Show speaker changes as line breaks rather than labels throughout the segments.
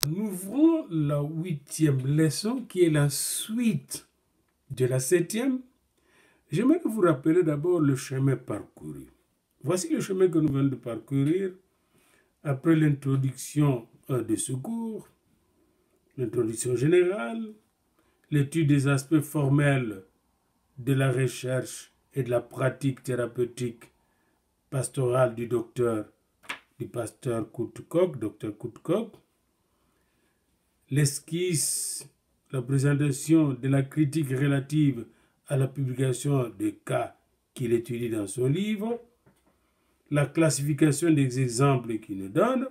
Nous ouvrons la 8e leçon qui est la suite de la 7e. J'aimerais vous rappeler d'abord le chemin parcouru. Voici le chemin que nous venons de parcourir après l'introduction de ce cours, l'introduction générale, l'étude des aspects formels de la recherche et de la pratique thérapeutique pastorale du pasteur Koutkock, docteur Koutkock, l'esquisse, la présentation de la critique relative à la publication des cas qu'il étudie dans son livre, la classification des exemples qu'il nous donne.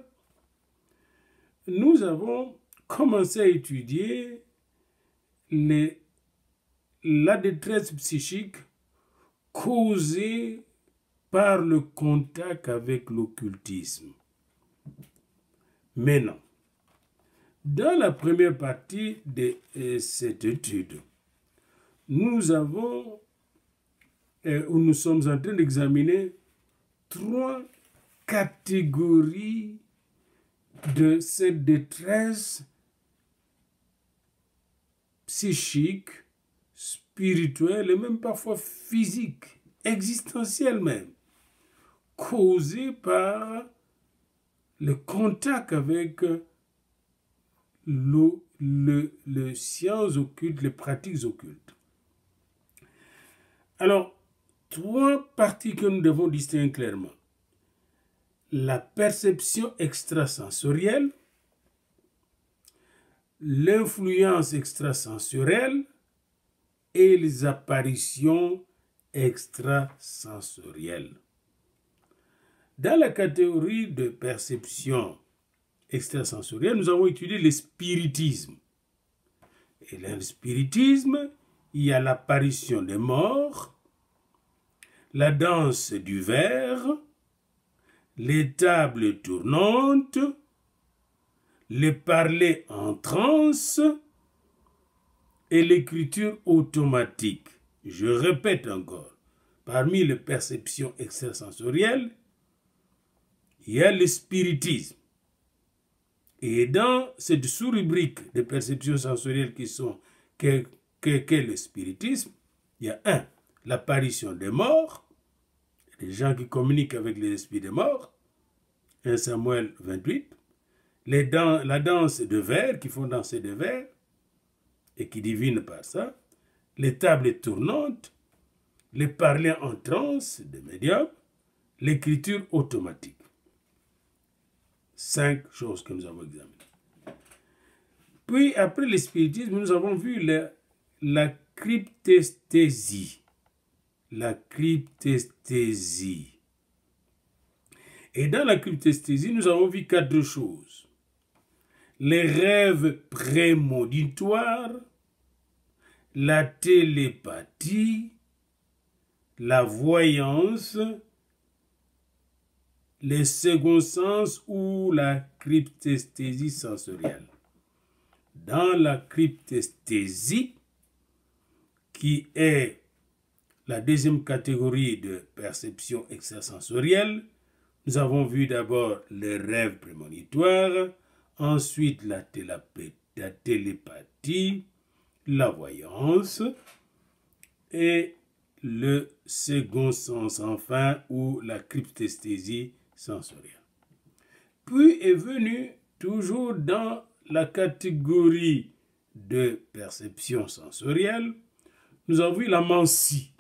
Nous avons commencé à étudier la détresse psychique causée par le contact avec l'occultisme. Maintenant, dans la première partie de cette étude, nous sommes en train d'examiner 3 catégories de cette détresse psychique, spirituelle et même parfois physique, existentielle même, causée par le contact avec les sciences occultes, les pratiques occultes. Alors, 3 parties que nous devons distinguer clairement. La perception extrasensorielle, l'influence extrasensorielle et les apparitions extrasensorielles. Dans la catégorie de perception extrasensorielle, nous avons étudié le spiritisme. Et dans le spiritisme, il y a l'apparition des morts, la danse du verre, les tables tournantes, les parler en transe et l'écriture automatique. Je répète encore, parmi les perceptions extrasensorielles, il y a le spiritisme. Et dans cette sous-rubrique de perceptions sensorielles qu'est le spiritisme, il y a l'apparition des morts, les gens qui communiquent avec les esprits des morts, 1 Samuel 28, la danse de verre, qui font danser des verres, et qui divinent par ça, les tables tournantes, les parler en transe des médiums, l'écriture automatique. 5 choses que nous avons examinées. Puis, après le spiritisme, nous avons vu la cryptesthésie. La cryptesthésie. Et dans la cryptesthésie, nous avons vu 4 choses. Les rêves prémonitoires, la télépathie, la voyance, les seconds sens ou la cryptesthésie sensorielle. Dans la cryptesthésie, qui est la deuxième catégorie de perception extrasensorielle, nous avons vu d'abord les rêves prémonitoires, ensuite la télépathie, la voyance et le second sens enfin ou la cryptesthésie sensorielle. Puis est venu toujours dans la catégorie de perception sensorielle, nous avons vu la mancie,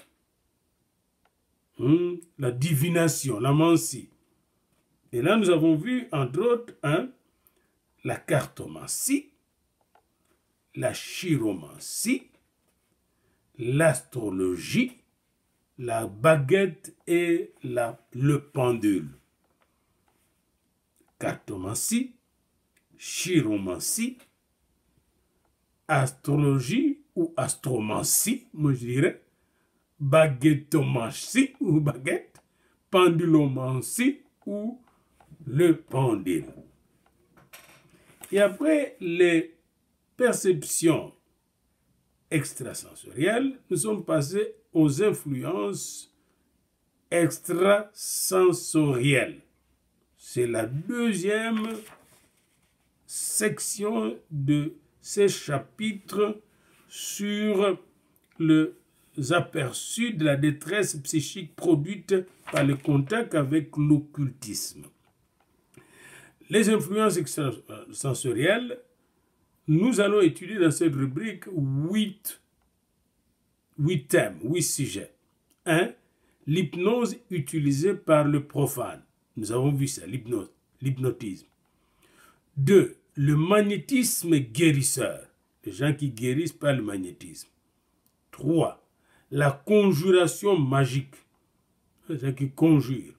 la divination, la mancie. Et là, nous avons vu, entre autres, la cartomancie, la chiromancie, l'astrologie, la baguette et le pendule. Cartomancie, chiromancie, astrologie ou astromancie, moi je dirais, baguettomancie ou baguette, pendulomancie ou le pendule. Et après les perceptions extrasensorielles, nous sommes passés aux influences extrasensorielles. C'est la deuxième section de ces chapitres sur les aperçus de la détresse psychique produite par le contact avec l'occultisme. Les influences extrasensorielles, nous allons étudier dans cette rubrique 8 thèmes, 8 sujets. 1. L'hypnose utilisée par le profane. Nous avons vu ça, l'hypnotisme. 2. Le magnétisme guérisseur. Les gens qui guérissent par le magnétisme. 3. La conjuration magique. Les gens qui conjurent.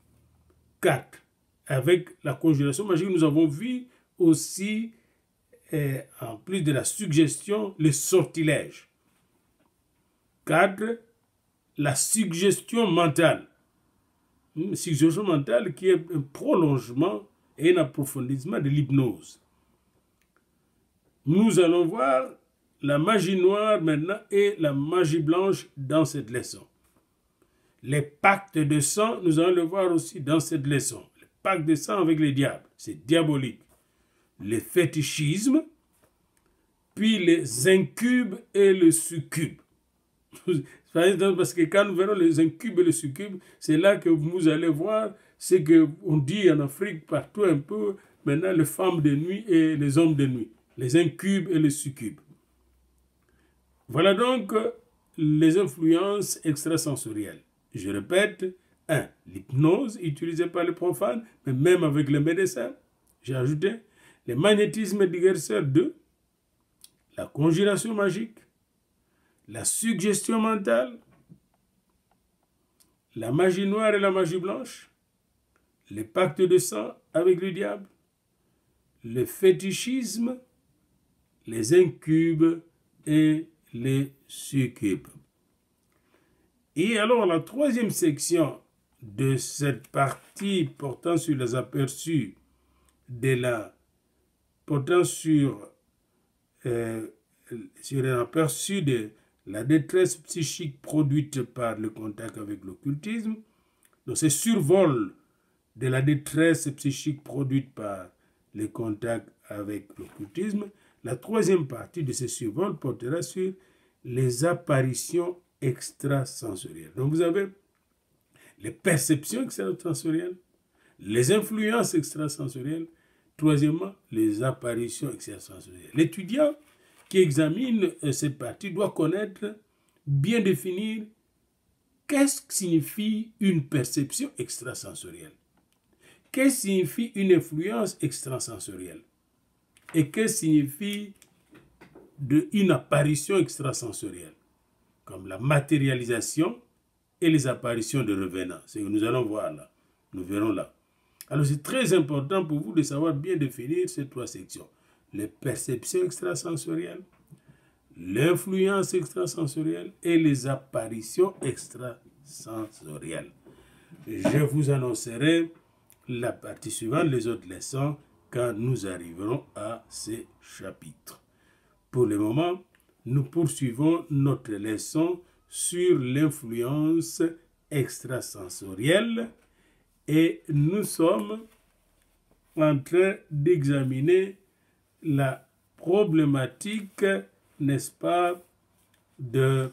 4. Avec la conjuration magique, nous avons vu aussi, en plus de la suggestion, le sortilège. 4. La suggestion mentale. Une suggestion mentale qui est un prolongement et un approfondissement de l'hypnose. Nous allons voir la magie noire maintenant et la magie blanche dans cette leçon. Les pactes de sang, nous allons le voir aussi dans cette leçon. Les pactes de sang avec les diables, c'est diabolique. Le fétichisme, puis les incubes et le succube. Parce que quand nous verrons les incubes et les succubes, c'est là que vous allez voir ce qu'on dit en Afrique partout un peu, maintenant les femmes de nuit et les hommes de nuit. Les incubes et les succubes. Voilà donc les influences extrasensorielles. Je répète, 1. L'hypnose utilisée par les profanes, mais même avec les médecins. J'ai ajouté le magnétisme guérisseur. 2. La conjuration magique, la suggestion mentale, la magie noire et la magie blanche, les pactes de sang avec le diable, le fétichisme, les incubes et les succubes. Et alors, la troisième section de cette partie portant sur les aperçus portant sur un aperçu de la détresse psychique produite par le contact avec l'occultisme. Donc, ce survol de la détresse psychique produite par le contact avec l'occultisme. La troisième partie de ce survol portera sur les apparitions extrasensorielles. Donc, vous avez les perceptions extrasensorielles, les influences extrasensorielles, troisièmement, les apparitions extrasensorielles. L'étudiant qui examine cette partie doit connaître, bien définir, qu'est-ce que signifie une perception extrasensorielle, qu'est-ce que signifie une influence extrasensorielle et qu'est-ce que signifie une apparition extrasensorielle, comme la matérialisation et les apparitions de revenants. C'est ce que nous allons voir là, nous verrons là. Alors c'est très important pour vous de savoir bien définir ces trois sections. Les perceptions extrasensorielles, l'influence extrasensorielle et les apparitions extrasensorielles. Je vous annoncerai la partie suivante, les autres leçons, quand nous arriverons à ces chapitres. Pour le moment, nous poursuivons notre leçon sur l'influence extrasensorielle et nous sommes en train d'examiner la problématique, n'est-ce pas, je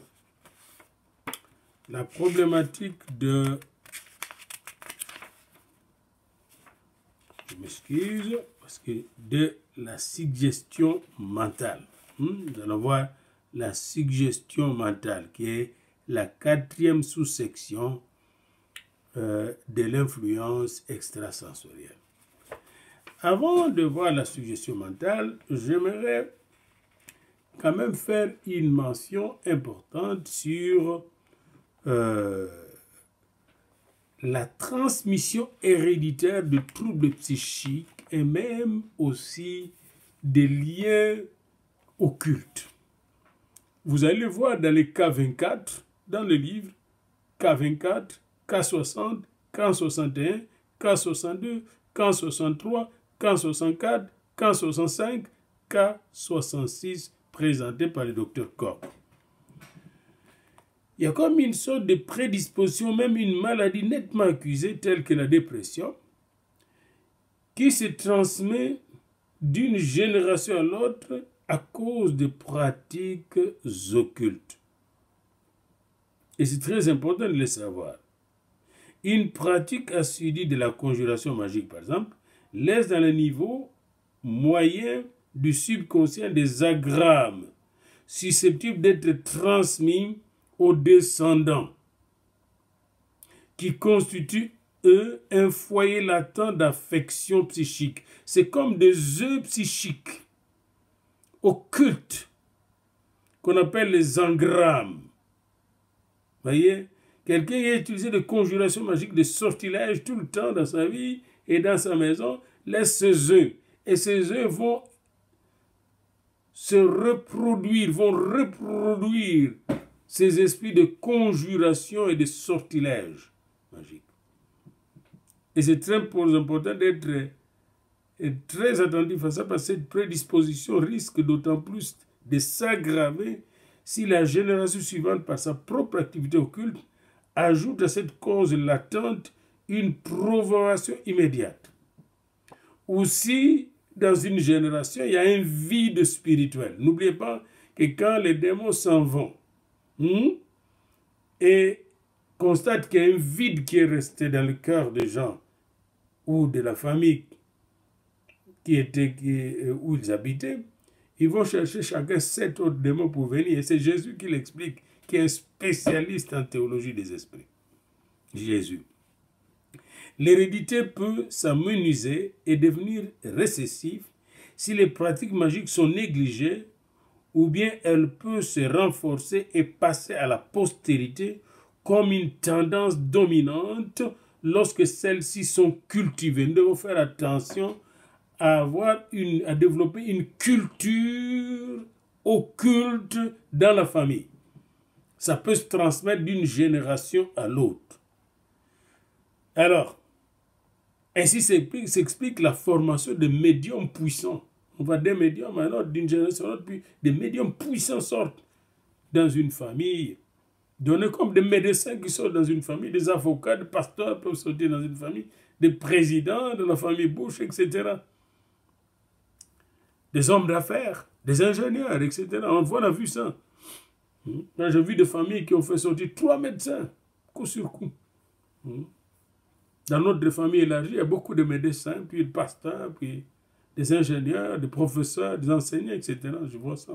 m'excuse, parce que de la suggestion mentale. Nous allons voir la suggestion mentale, qui est la quatrième sous-section de l'influence extrasensorielle. Avant de voir la suggestion mentale, j'aimerais quand même faire une mention importante sur la transmission héréditaire de troubles psychiques et même aussi des liens occultes. Vous allez voir dans les K24, dans le livre, K24, K60, K61, K62, K63, K64, K65, K66, présenté par le docteur Koch. Il y a comme une sorte de prédisposition, même une maladie nettement accusée, telle que la dépression, qui se transmet d'une génération à l'autre à cause de pratiques occultes. Et c'est très important de le savoir. Une pratique assidue de la conjuration magique, par exemple, laisse dans le niveau moyen du subconscient des agrammes susceptibles d'être transmis aux descendants, qui constituent, eux, un foyer latent d'affection psychique. C'est comme des œufs psychiques occultes qu'on appelle les engrammes. Voyez, quelqu'un qui a utilisé des conjurations magiques, des sortilèges tout le temps dans sa vie et dans sa maison, laisse ses œufs. Et ces œufs vont se reproduire, vont reproduire ces esprits de conjuration et de sortilèges magiques. Et c'est très important d'être très attentif à ça, parce que cette prédisposition risque d'autant plus de s'aggraver si la génération suivante, par sa propre activité occulte, ajoute à cette cause latente une provocation immédiate. Ou si, dans une génération, il y a un vide spirituel. N'oubliez pas que quand les démons s'en vont et constatent qu'il y a un vide qui est resté dans le cœur des gens ou de la famille où ils habitaient, ils vont chercher chacun 7 autres démons pour venir. Et c'est Jésus qui l'explique, qui est un spécialiste en théologie des esprits. Jésus. L'hérédité peut s'amenuiser et devenir récessive si les pratiques magiques sont négligées, ou bien elle peut se renforcer et passer à la postérité comme une tendance dominante lorsque celles-ci sont cultivées. Nous devons faire attention à développer une culture occulte dans la famille. Ça peut se transmettre d'une génération à l'autre. Alors, ainsi s'explique la formation de médiums puissants. On va des médiums à l'autre, d'une génération à l'autre, puis des médiums puissants sortent dans une famille. Donnez comme des médecins qui sortent dans une famille, des avocats, des pasteurs peuvent sortir dans une famille, des présidents de la famille Bush, etc. Des hommes d'affaires, des ingénieurs, etc. On a vu ça. J'ai vu des familles qui ont fait sortir 3 médecins, coup sur coup. Dans notre famille élargie, il y a beaucoup de médecins, puis des pasteurs, puis des ingénieurs, des professeurs, des enseignants, etc. Je vois ça.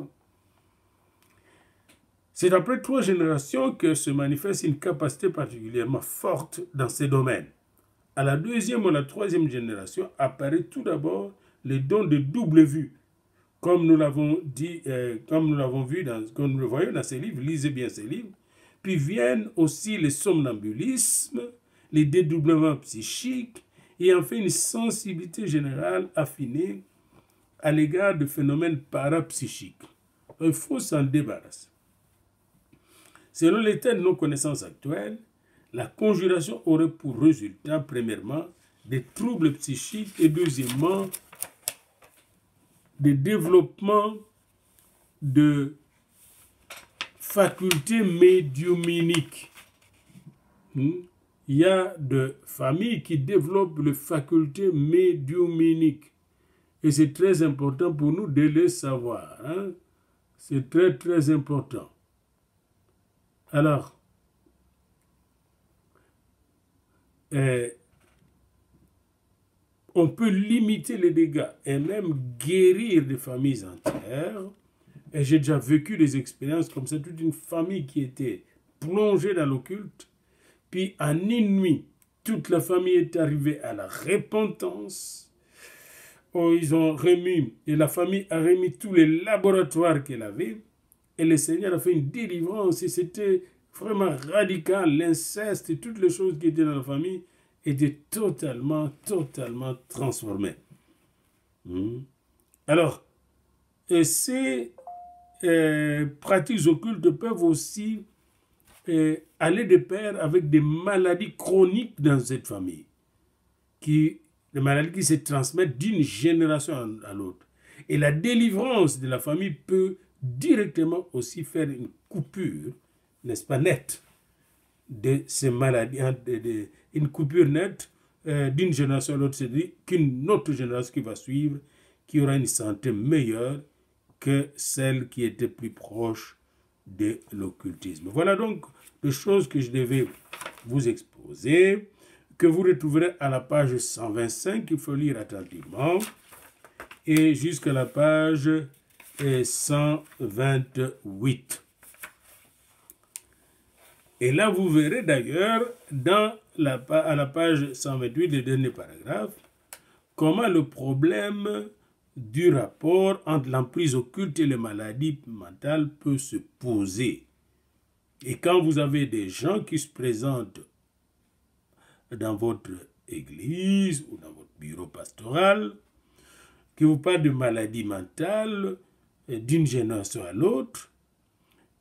C'est après 3 générations que se manifeste une capacité particulièrement forte dans ces domaines. À la 2e ou la 3e génération apparaît tout d'abord les dons de double vue. Comme nous l'avons dit, comme nous le voyons dans ces livres, lisez bien ces livres. Puis viennent aussi les somnambulismes, les dédoublements psychiques et enfin une sensibilité générale affinée à l'égard de phénomènes parapsychiques. Il faut s'en débarrasser. Selon l'état de nos connaissances actuelles, la conjuration aurait pour résultat, premièrement, des troubles psychiques et deuxièmement, des développements de facultés médiumniques. Il y a des familles qui développent les facultés médiumniques. Et c'est très important pour nous de le savoir. C'est très, très important. Alors, on peut limiter les dégâts et même guérir des familles entières. Et j'ai déjà vécu des expériences comme ça, toute une famille qui était plongée dans l'occulte. Puis en une nuit, toute la famille est arrivée à la repentance. Ils ont remis, et la famille a remis tous les laboratoires qu'elle avait. Et le Seigneur a fait une délivrance. Et c'était vraiment radical. L'inceste et toutes les choses qui étaient dans la famille étaient totalement transformées. Alors, ces pratiques occultes peuvent aussi aller de pair avec des maladies chroniques dans cette famille. Des maladies qui se transmettent d'une génération à l'autre. Et la délivrance de la famille peut directement aussi faire une coupure, n'est-ce pas, nette, de ces maladies, une coupure nette d'une génération à l'autre, c'est-à-dire qu'une autre génération qui va suivre, qui aura une santé meilleure que celle qui était plus proche de l'occultisme. Voilà donc les choses que je devais vous exposer, que vous retrouverez à la page 125, qu'il faut lire attentivement, et jusqu'à la page 128. Et là, vous verrez d'ailleurs, à la page 128, le dernier paragraphe, comment le problème du rapport entre l'emprise occulte et les maladies mentales peut se poser. Et quand vous avez des gens qui se présentent dans votre église ou dans votre bureau pastoral, qui vous parlent de maladies mentales d'une génération à l'autre,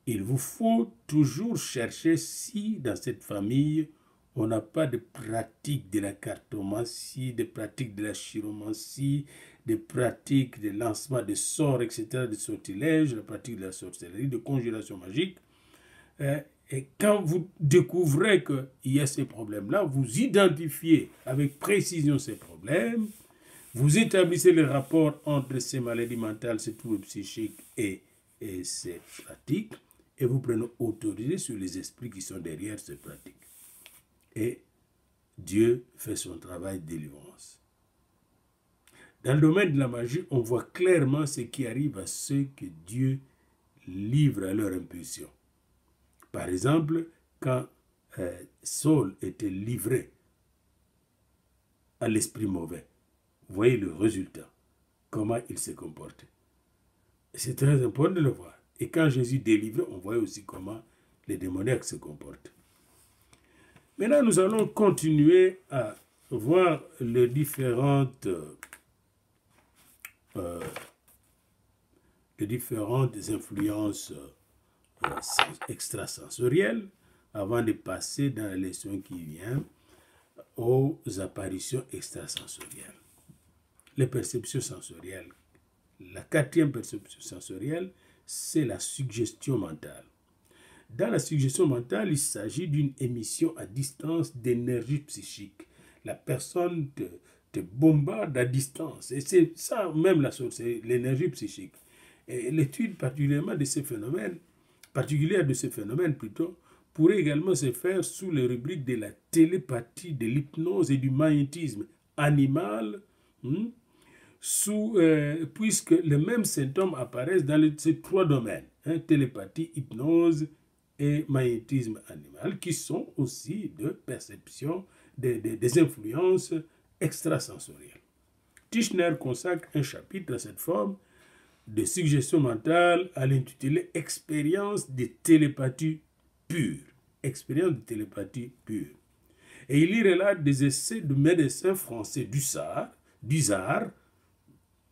il vous faut toujours chercher si dans cette famille, on n'a pas de pratique de la cartomancie, de pratiques de la chiromancie, des pratiques de lancement de sorts, etc., de sortilèges, la pratique de la sorcellerie, de conjuration magique. Et quand vous découvrez qu'il y a ces problèmes-là, vous identifiez avec précision ces problèmes, vous établissez le rapport entre ces maladies mentales, ces troubles psychiques et ces pratiques, et vous prenez autorité sur les esprits qui sont derrière ces pratiques. Et Dieu fait son travail de délivrance. Dans le domaine de la magie, on voit clairement ce qui arrive à ceux que Dieu livre à leur impulsion. Par exemple, quand Saul était livré à l'esprit mauvais, vous voyez le résultat, comment il s'est comporté. C'est très important de le voir. Et quand Jésus délivrait, on voyait aussi comment les démoniaques se comportent. Maintenant, nous allons continuer à voir les différentes influences extrasensorielles avant de passer dans la leçon qui vient aux apparitions extrasensorielles. Les perceptions sensorielles. La quatrième perception sensorielle, c'est la suggestion mentale. Dans la suggestion mentale, il s'agit d'une émission à distance d'énergie psychique. La personne te bombarde à distance. Et c'est ça même la chose, c'est l'énergie psychique. Et l'étude particulière de ces phénomènes pourrait également se faire sous les rubriques de la télépathie, de l'hypnose et du magnétisme animal, puisque les mêmes symptômes apparaissent dans ces trois domaines, télépathie, hypnose et magnétisme animal, qui sont aussi de perception, des influences extrasensorielles. Tichenor consacre un chapitre à cette forme de suggestion mentale à l'intitulé « Expérience de télépathie pure ». Expérience de télépathie pure. Et il y relate des essais de médecins français d'Usard,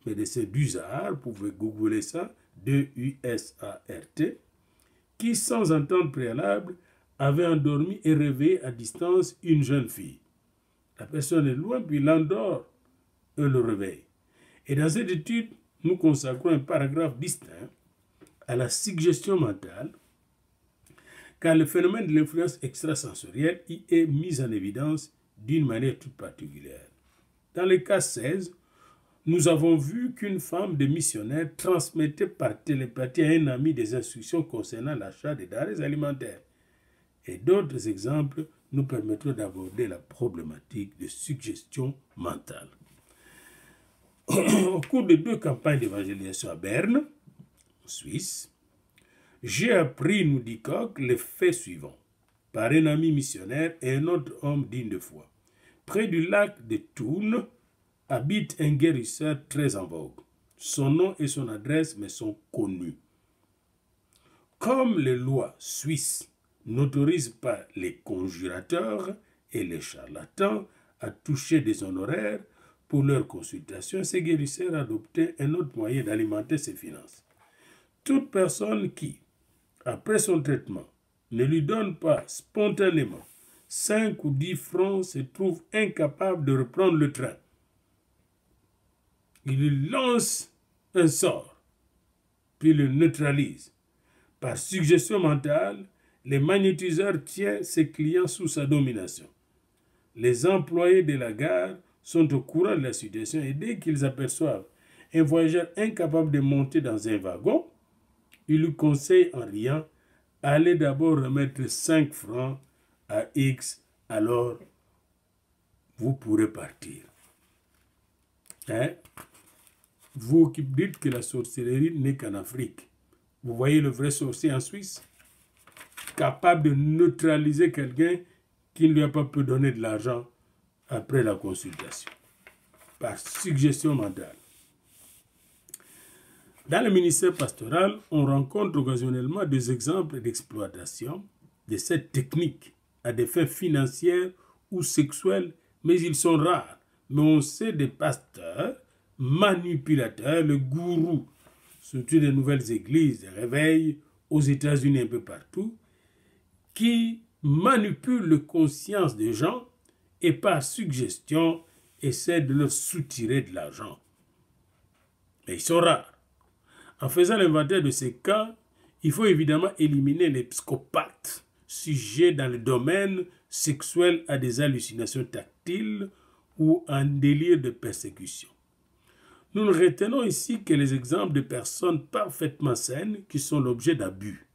médecin d'Usard, vous pouvez googler ça, D-U-S-A-R-T, qui, sans entente préalable, avait endormi et réveillé à distance une jeune fille. La personne est loin, puis l'endort et le réveille. Et dans cette étude, nous consacrons un paragraphe distinct à la suggestion mentale, car le phénomène de l'influence extrasensorielle y est mis en évidence d'une manière toute particulière. Dans le cas 16, nous avons vu qu'une femme de missionnaire transmettait par télépathie à un ami des instructions concernant l'achat des denrées alimentaires. Et d'autres exemples nous permettront d'aborder la problématique de suggestion mentale. Au cours de 2 campagnes d'évangélisation à Berne, en Suisse, j'ai appris, nous dit Koch, les faits suivants, par un ami missionnaire et un autre homme digne de foi. Près du lac de Thun habite un guérisseur très en vogue. Son nom et son adresse me sont connus. Comme les lois suisses n'autorisent pas les conjurateurs et les charlatans à toucher des honoraires pour leur consultation, ce guérisseur a adopté un autre moyen d'alimenter ses finances. Toute personne qui, après son traitement, ne lui donne pas spontanément 5 ou 10 francs se trouve incapable de reprendre le train. Il lui lance un sort, puis le neutralise. Par suggestion mentale, le magnétiseur tient ses clients sous sa domination. Les employés de la gare sont au courant de la situation et dès qu'ils aperçoivent un voyageur incapable de monter dans un wagon, il lui conseille en riant, allez d'abord remettre 5 francs à X, alors vous pourrez partir. Hein? Vous qui dites que la sorcellerie n'est qu'en Afrique, vous voyez le vrai sorcier en Suisse, capable de neutraliser quelqu'un qui ne lui a pas pu donner de l'argent après la consultation, par suggestion mentale. Dans le ministère pastoral, on rencontre occasionnellement des exemples d'exploitation de cette technique à des fins financières ou sexuelles, mais ils sont rares. Mais on sait des pasteurs, manipulateurs, le gourou, surtout des nouvelles églises, des réveils aux États-Unis un peu partout, qui manipulent la conscience des gens et par suggestion essaient de leur soutirer de l'argent. Mais ils sont rares. En faisant l'inventaire de ces cas, il faut évidemment éliminer les psychopathes sujets dans le domaine sexuel à des hallucinations tactiles ou un délire de persécution. Nous ne retenons ici que les exemples de personnes parfaitement saines qui sont l'objet d'abus.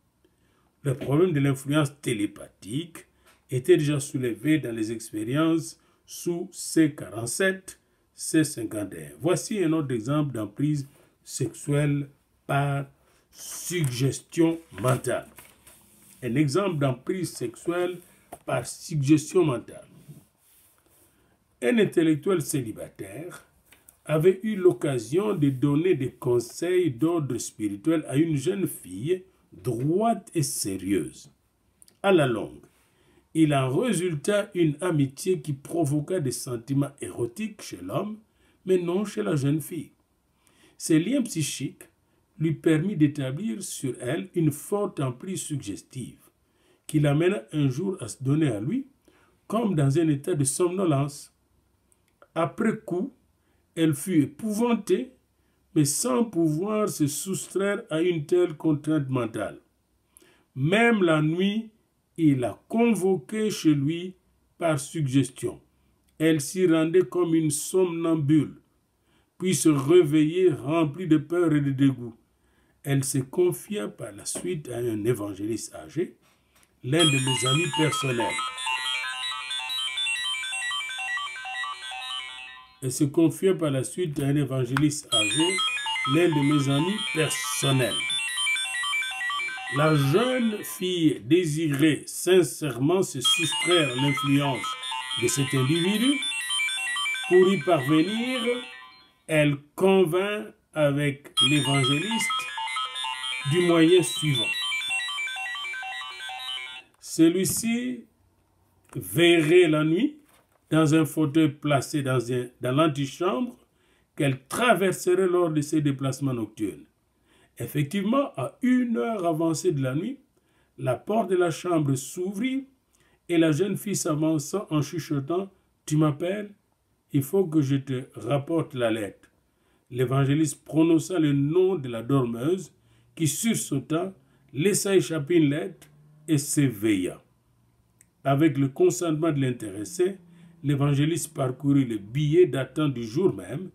Le problème de l'influence télépathique était déjà soulevé dans les expériences sous C47, C51. Voici un autre exemple d'emprise sexuelle par suggestion mentale. Un exemple d'emprise sexuelle par suggestion mentale. Un intellectuel célibataire avait eu l'occasion de donner des conseils d'ordre spirituel à une jeune fille droite et sérieuse. À la longue, il en résulta une amitié qui provoqua des sentiments érotiques chez l'homme, mais non chez la jeune fille. Ces liens psychiques lui permit d'établir sur elle une forte emprise suggestive, qui l'amena un jour à se donner à lui, comme dans un état de somnolence. Après coup, elle fut épouvantée, mais sans pouvoir se soustraire à une telle contrainte mentale. Même la nuit, il la convoquait chez lui par suggestion. Elle s'y rendait comme une somnambule, puis se réveillait remplie de peur et de dégoût. Elle se confia par la suite à un évangéliste âgé, l'un de mes amis personnels. Elle se confia par la suite à un évangéliste âgé, l'un de mes amis personnels. La jeune fille désirait sincèrement se soustraire à l'influence de cet individu. Pour y parvenir, elle convint avec l'évangéliste du moyen suivant. Celui-ci veillerait la nuit dans un fauteuil placé dans l'antichambre qu'elle traverserait lors de ses déplacements nocturnes. Effectivement, à 1 heure avancée de la nuit, la porte de la chambre s'ouvrit et la jeune fille s'avança en chuchotant « Tu m'appelles? Il faut que je te rapporte la lettre. » L'évangéliste prononça le nom de la dormeuse qui sursauta, laissa échapper une lettre et s'éveilla. Avec le consentement de l'intéressé, l'évangéliste parcourut le billet datant du jour même.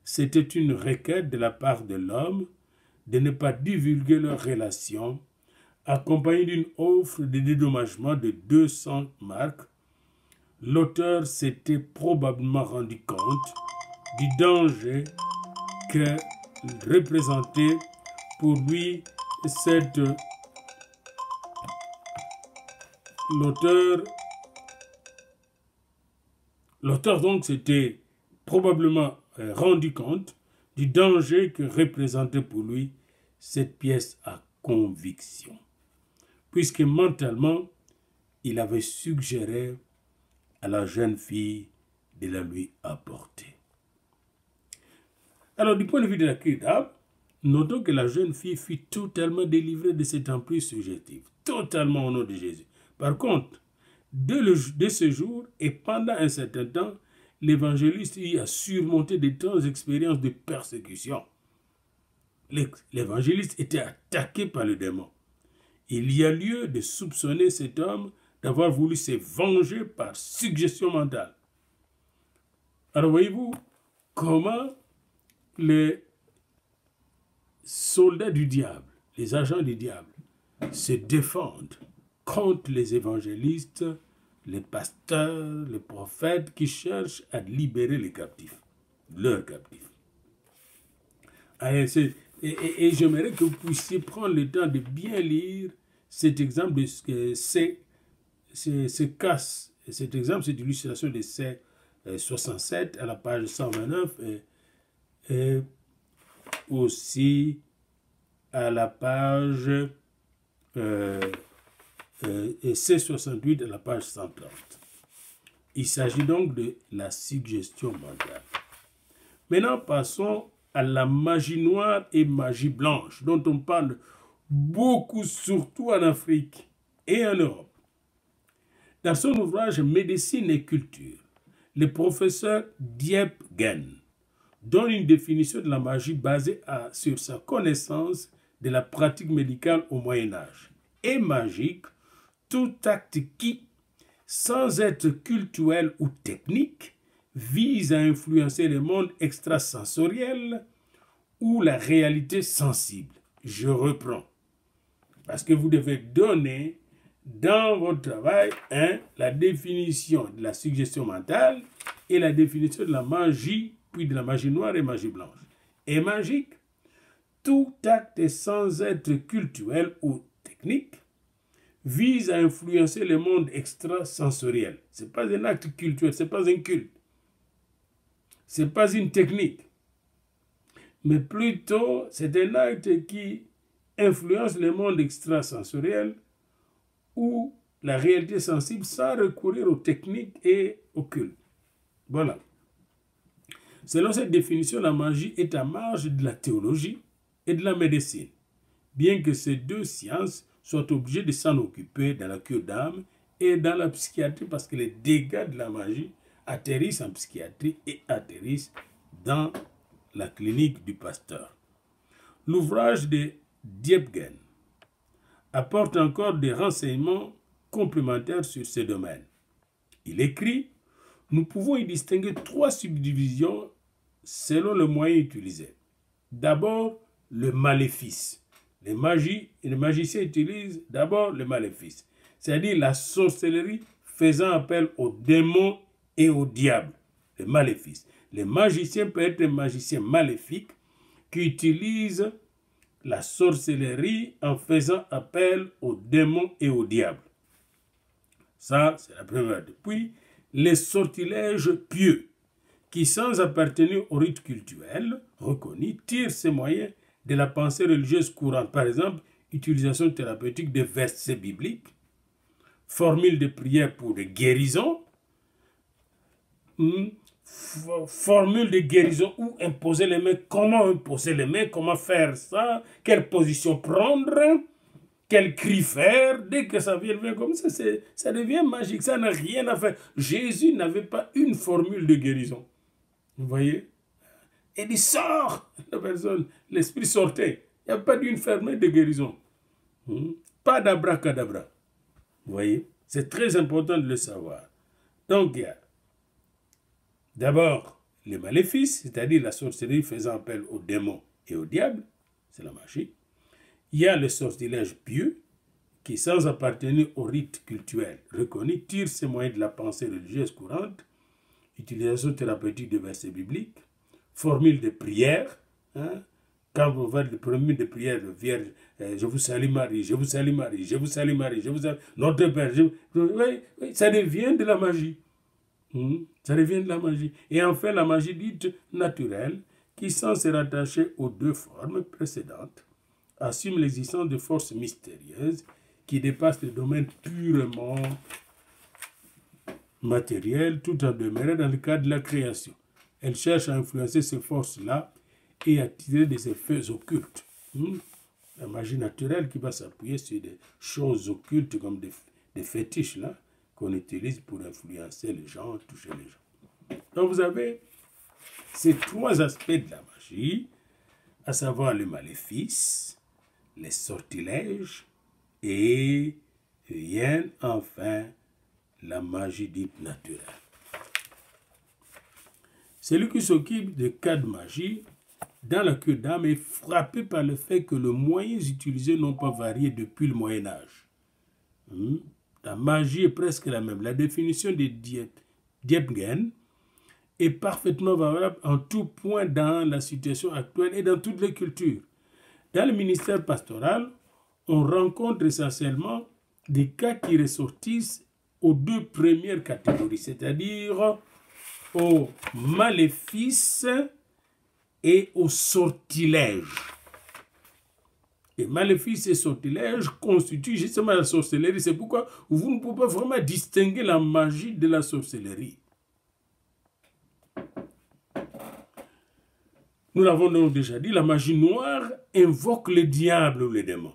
C'était une requête de la part de l'homme de ne pas divulguer leur relation, accompagnée d'une offre de dédommagement de 200 marks. L'auteur s'était probablement rendu compte du danger que représentait pour lui cette... L'auteur donc s'était probablement rendu compte du danger que représentait pour lui cette pièce à conviction, puisque mentalement, il avait suggéré à la jeune fille de la lui apporter. Alors, du point de vue de la cure d'âme, notons que la jeune fille fut totalement délivrée de cette emprise subjective, totalement au nom de Jésus. Par contre, de ce jour et pendant un certain temps, l'évangéliste y a surmonté de grandes expériences de persécution. L'évangéliste était attaqué par le démon. Il y a lieu de soupçonner cet homme d'avoir voulu se venger par suggestion mentale. Alors voyez-vous comment les soldats du diable, les agents du diable, se défendent contre les évangélistes, les pasteurs, les prophètes qui cherchent à libérer les captifs, leurs captifs. Et j'aimerais que vous puissiez prendre le temps de bien lire cet exemple de ce casse. Cet exemple, c'est l'illustration de C67 à la page 129 et aussi à la page C68 à la page 130. Il s'agit donc de la suggestion mentale. Maintenant, passons à la magie noire et magie blanche, dont on parle beaucoup, surtout en Afrique et en Europe. Dans son ouvrage Médecine et culture, le professeur Diepgen donne une définition de la magie basée sur sa connaissance de la pratique médicale au Moyen-Âge. Et magique, tout acte qui, sans être cultuel ou technique, vise à influencer le monde extrasensoriel ou la réalité sensible. Je reprends. Parce que vous devez donner dans votre travail la définition de la suggestion mentale et la définition de la magie, puis de la magie noire et magie blanche. Et magique, tout acte sans être cultuel ou technique vise à influencer le monde extrasensoriel. Ce n'est pas un acte cultuel, ce n'est pas un culte. Ce n'est pas une technique. Mais plutôt, c'est un acte qui influence le monde extrasensoriel ou la réalité sensible sans recourir aux techniques et aux cultes. Voilà. Selon cette définition, la magie est à marge de la théologie et de la médecine, bien que ces deux sciences soient obligées de s'en occuper dans la cure d'âme et dans la psychiatrie, parce que les dégâts de la magie atterrissent en psychiatrie et atterrissent dans la clinique du pasteur. L'ouvrage de Diepgen apporte encore des renseignements complémentaires sur ce domaine. Il écrit: nous pouvons y distinguer trois subdivisions selon le moyen utilisé. D'abord, le maléfice. Les magiciens utilisent d'abord le maléfice, c'est-à-dire la sorcellerie faisant appel aux démons et au diable. Le maléfice. Les magiciens peuvent être des magiciens maléfiques qui utilisent la sorcellerie en faisant appel aux démons et au diable. Ça, c'est la première. Puis, les sortilèges pieux, qui, sans appartenir au rite cultuel reconnu, tirent ces moyens de la pensée religieuse courante. Par exemple, utilisation thérapeutique de versets bibliques, formules de prière pour des guérisons, formule de guérison ou imposer les mains, comment faire ça, quelle position prendre, quel cri faire, dès que ça vient comme ça, ça devient magique, ça n'a rien à faire. Jésus n'avait pas une formule de guérison. Vous voyez? Et il sort, la personne, l'esprit sortait. Il n'y a pas d'une fermée de guérison. Pas d'abracadabra. Vous voyez? C'est très important de le savoir. Donc, il y a d'abord les maléfices, c'est-à-dire la sorcellerie faisant appel aux démons et au diable, c'est la magie. Il y a le sortilège pieux, qui, sans appartenir au rite cultuel reconnu, tire ses moyens de la pensée religieuse courante, utilisation thérapeutique de versets bibliques, formule de prière, quand vous faites le premier de prière de Vierge, je vous salue Marie, je vous salue Marie, je vous salue Marie, je vous salue notre Père, oui, ça devient de la magie. Ça devient de la magie. Et enfin, la magie dite naturelle, qui, sans se rattacher aux deux formes précédentes, assume l'existence de forces mystérieuses qui dépassent le domaine purement matériel tout en demeurant dans le cadre de la création. Elle cherche à influencer ces forces-là et à tirer des effets occultes. La magie naturelle qui va s'appuyer sur des choses occultes comme des fétiches là qu'on utilise pour influencer les gens, toucher les gens. Donc vous avez ces trois aspects de la magie, à savoir le maléfice, les sortilèges et rien enfin la magie dite naturelle. Celui qui s'occupe de cas de magie dans la queue d'âme est frappé par le fait que les moyens utilisés n'ont pas varié depuis le Moyen-Âge. La magie est presque la même. La définition de Diepgen est parfaitement valable en tout point dans la situation actuelle et dans toutes les cultures. Dans le ministère pastoral, on rencontre essentiellement des cas qui ressortissent aux deux premières catégories, c'est-à-dire aux maléfices et aux sortilèges. Et maléfices et sortilèges constituent justement la sorcellerie. C'est pourquoi vous ne pouvez pas vraiment distinguer la magie de la sorcellerie. Nous l'avons donc déjà dit, la magie noire invoque le diable ou les démons.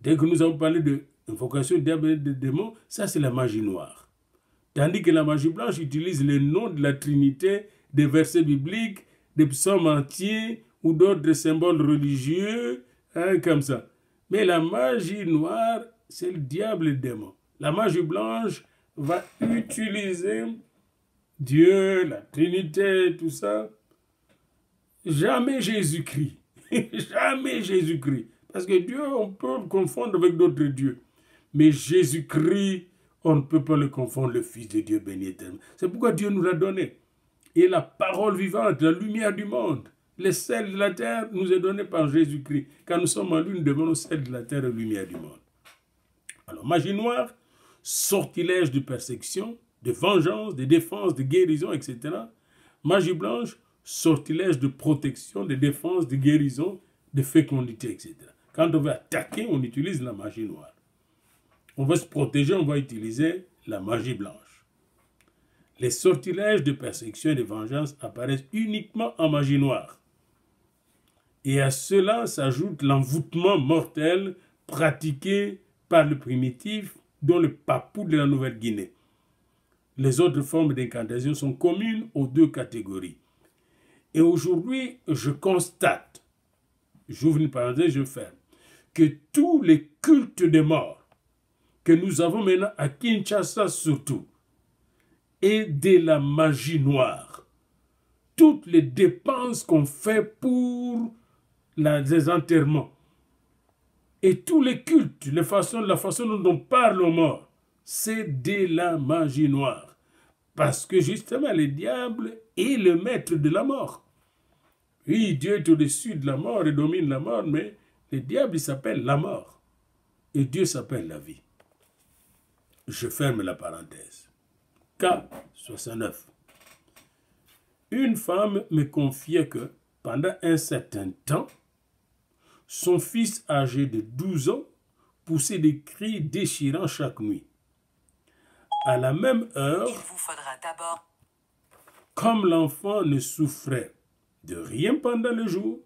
Dès que nous avons parlé de invocation du diable et des démons, ça c'est la magie noire. Tandis que la magie blanche utilise les noms de la Trinité, des versets bibliques, des psaumes entiers ou d'autres symboles religieux, comme ça. Mais la magie noire, c'est le diable et le démon. La magie blanche va utiliser Dieu, la Trinité, tout ça. Jamais Jésus-Christ. Jamais Jésus-Christ. Parce que Dieu, on peut le confondre avec d'autres dieux. Mais Jésus-Christ, on ne peut pas le confondre, le Fils de Dieu béni éternel. C'est pourquoi Dieu nous l'a donné. Et la parole vivante, la lumière du monde, le sel de la terre nous est donné par Jésus-Christ. Quand nous sommes en lui, nous devenons sel de la terre et lumière du monde. Alors, magie noire, sortilège de persécution, de vengeance, de défense, de guérison, etc. Magie blanche, sortilège de protection, de défense, de guérison, de fécondité, etc. Quand on veut attaquer, on utilise la magie noire. On veut se protéger, on va utiliser la magie blanche. Les sortilèges de persécution et de vengeance apparaissent uniquement en magie noire. Et à cela s'ajoute l'envoûtement mortel pratiqué par le primitif, dont le papou de la Nouvelle-Guinée. Les autres formes d'incantation sont communes aux deux catégories. Et aujourd'hui, je constate, j'ouvre une parenthèse, je ferme, que tous les cultes des morts que nous avons maintenant à Kinshasa surtout, et de la magie noire. Toutes les dépenses qu'on fait pour les enterrements, et tous les cultes, la façon dont on parle aux morts, c'est de la magie noire. Parce que justement, le diable est le maître de la mort. Oui, Dieu est au-dessus de la mort et domine la mort, mais le diable, il s'appelle la mort. Et Dieu s'appelle la vie. Je ferme la parenthèse. Cas 69. Une femme me confiait que, pendant un certain temps, son fils âgé de 12 ans poussait des cris déchirants chaque nuit. À la même heure,
il vous faudra d'abord,
comme l'enfant ne souffrait de rien pendant le jour,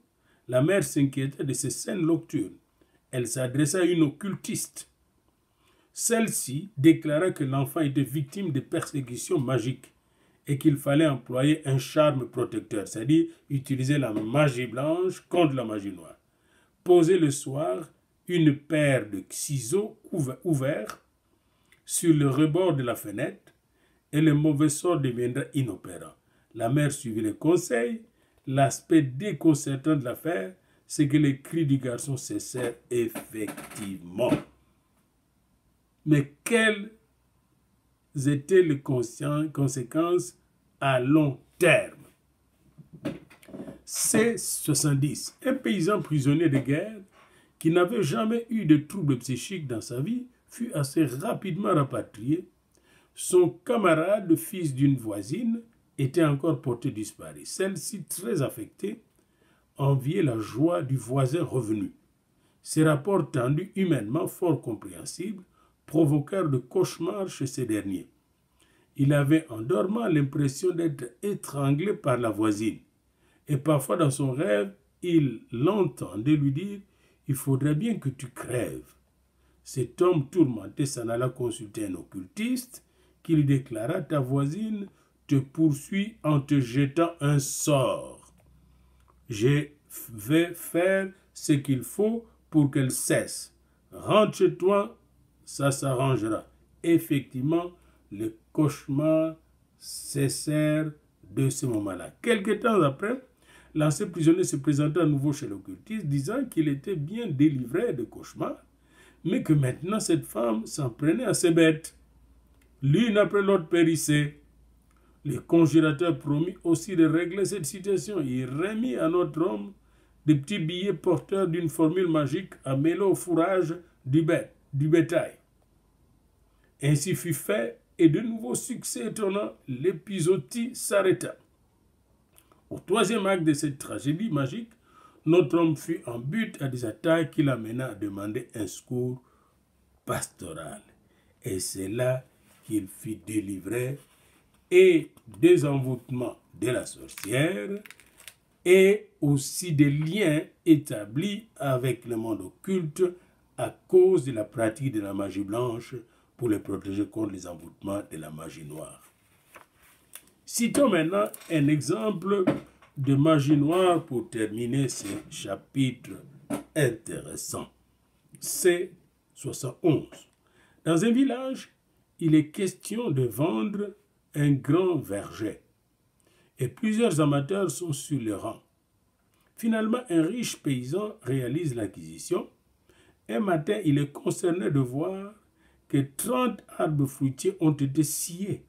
la mère s'inquiétait de ces scènes nocturnes. Elle s'adressa à une occultiste. Celle-ci déclara que l'enfant était victime de persécutions magiques et qu'il fallait employer un charme protecteur, c'est-à-dire utiliser la magie blanche contre la magie noire. Poser le soir une paire de ciseaux ouverts sur le rebord de la fenêtre et le mauvais sort deviendra inopérant. La mère suivit les conseils. L'aspect déconcertant de l'affaire, c'est que les cris du garçon cessèrent effectivement. Mais quelles étaient les conséquences à long terme? C70, un paysan prisonnier de guerre qui n'avait jamais eu de troubles psychiques dans sa vie, fut assez rapidement rapatrié. Son camarade, fils d'une voisine, était encore porté disparu. Celle-ci, très affectée, enviait la joie du voisin revenu. Ces rapports tendus, humainement fort compréhensibles, provoquèrent de cauchemars chez ces derniers. Il avait en dormant l'impression d'être étranglé par la voisine. Et parfois dans son rêve, il l'entendait lui dire « Il faudrait bien que tu crèves ». Cet homme tourmenté s'en alla consulter un occultiste qui lui déclara « Ta voisine te poursuit en te jetant un sort. Je vais faire ce qu'il faut pour qu'elle cesse. Rentre chez toi, ça s'arrangera. » Effectivement, le cauchemar cessèrent de ce moment-là. Quelque temps après, L'ancien prisonnier se présenta à nouveau chez l'occultiste, disant qu'il était bien délivré de cauchemars, mais que maintenant cette femme s'en prenait à ses bêtes. L'une après l'autre périssait. Le conjurateur promit aussi de régler cette situation. Il remit à notre homme des petits billets porteurs d'une formule magique à mêler au fourrage du bétail. Ainsi fut fait, et de nouveaux succès étonnants, l'épisodie s'arrêta. Au troisième acte de cette tragédie magique, notre homme fut en but à des attaques qui l'amena à demander un secours pastoral. Et c'est là qu'il fut délivré et des envoûtements de la sorcière et aussi des liens établis avec le monde occulte à cause de la pratique de la magie blanche pour les protéger contre les envoûtements de la magie noire. Citons maintenant un exemple de magie noire pour terminer ce chapitre intéressant. C'est 71. Dans un village, il est question de vendre un grand verger et plusieurs amateurs sont sur le rang. Finalement, un riche paysan réalise l'acquisition. Un matin, il est consterné de voir que 30 arbres fruitiers ont été sciés.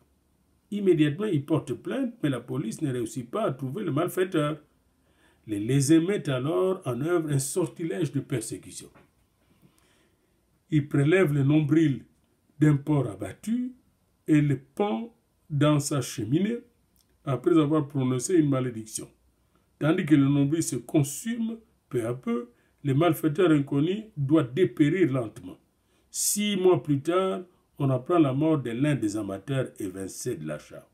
Immédiatement, il porte plainte, mais la police ne réussit pas à trouver le malfaiteur. Les lésés mettent alors en œuvre un sortilège de persécution. Ils prélèvent le nombril d'un porc abattu et le pend dans sa cheminée après avoir prononcé une malédiction. Tandis que le nombril se consume peu à peu, le malfaiteur inconnu doit dépérir lentement. 6 mois plus tard, on apprend la mort de l'un des amateurs évincés de l'achat.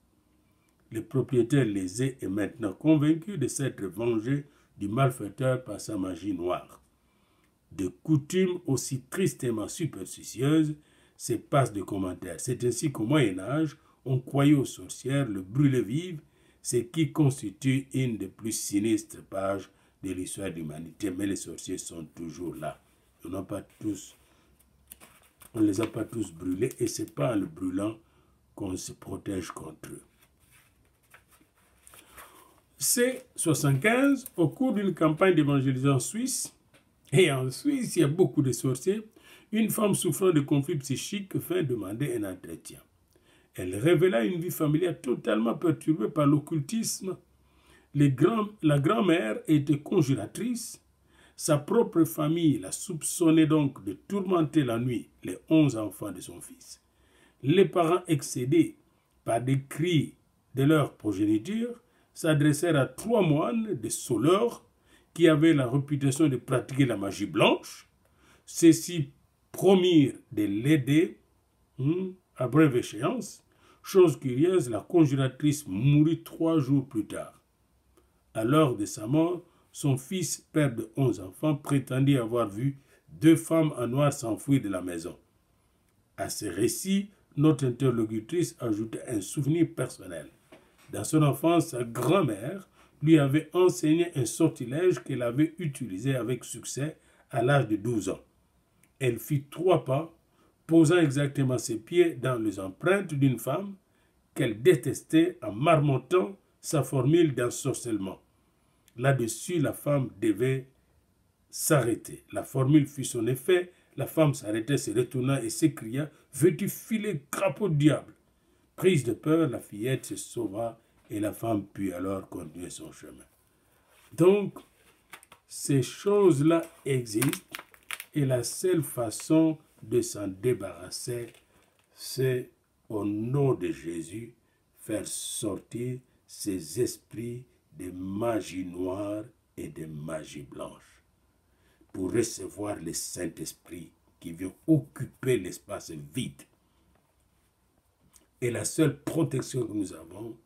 Le propriétaire lésé est maintenant convaincu de s'être vengé du malfaiteur par sa magie noire. De coutumes aussi tristement superstitieuses, se passent de commentaires. C'est ainsi qu'au Moyen-Âge, on croyait aux sorcières le brûler vive, ce qui constitue une des plus sinistres pages de l'histoire de l'humanité. Mais les sorciers sont toujours là. On ne les a pas tous brûlés et ce n'est pas en le brûlant qu'on se protège contre eux. C'est 75, au cours d'une campagne d'évangélisation en Suisse, et en Suisse, il y a beaucoup de sorciers, une femme souffrant de conflits psychiques vint demander un entretien. Elle révéla une vie familiale totalement perturbée par l'occultisme. La grand-mère était conjuratrice. Sa propre famille la soupçonnait donc de tourmenter la nuit les 11 enfants de son fils. Les parents, excédés par des cris de leur progéniture, s'adressèrent à 3 moines des Soleures qui avaient la réputation de pratiquer la magie blanche. Ceux-ci promirent de l'aider à brève échéance. Chose curieuse, la conjuratrice mourut 3 jours plus tard. À l'heure de sa mort, son fils, père de 11 enfants, prétendit avoir vu 2 femmes en noir s'enfuir de la maison. À ce récit, notre interlocutrice ajoutait un souvenir personnel. Dans son enfance, sa grand-mère lui avait enseigné un sortilège qu'elle avait utilisé avec succès à l'âge de 12 ans. Elle fit 3 pas, posant exactement ses pieds dans les empreintes d'une femme qu'elle détestait en marmottant sa formule d'ensorcellement. Là-dessus, la femme devait s'arrêter. La formule fit son effet, la femme s'arrêta, se retourna et s'écria « Veux-tu filer, crapaud de diable ?» Prise de peur, la fillette se sauva et la femme put alors continuer son chemin. Donc, ces choses-là existent et la seule façon de s'en débarrasser, c'est au nom de Jésus, faire sortir ces esprits de magie noire et de magie blanche pour recevoir le Saint-Esprit qui vient occuper l'espace vide. Et la seule protection que nous avons,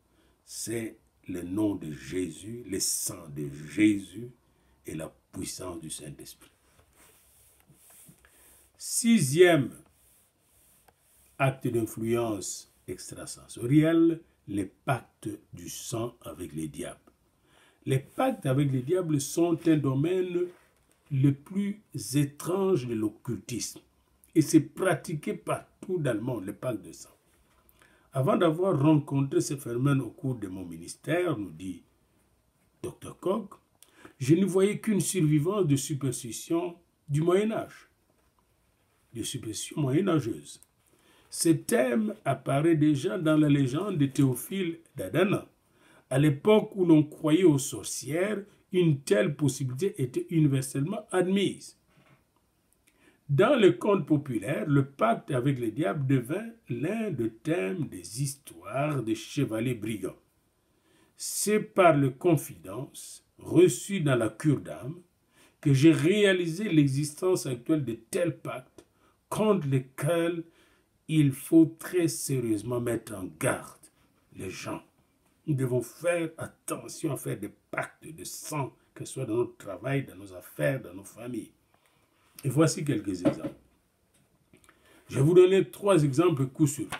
c'est le nom de Jésus, le sang de Jésus et la puissance du Saint-Esprit. 6e acte d'influence extrasensorielle, les pactes du sang avec les diables. Les pactes avec les diables sont un domaine le plus étrange de l'occultisme et c'est pratiqué partout dans le monde, les pactes de sang. Avant d'avoir rencontré ce phénomène au cours de mon ministère, nous dit Dr. Koch, je ne voyais qu'une survivance de superstition du Moyen-Âge, de superstition moyenâgeuse. Ce thème apparaît déjà dans la légende de Théophile d'Adana. À l'époque où l'on croyait aux sorcières, une telle possibilité était universellement admise. Dans le conte populaire, le pacte avec le diable devint l'un des thèmes des histoires des chevaliers brigands. C'est par les confidences reçues dans la cure d'âme que j'ai réalisé l'existence actuelle de tels pactes contre lesquels il faut très sérieusement mettre en garde les gens. Nous devons faire attention à faire des pactes de sang, que ce soit dans notre travail, dans nos affaires, dans nos familles. Et voici quelques exemples. Je vais vous donner 3 exemples coup sur coup.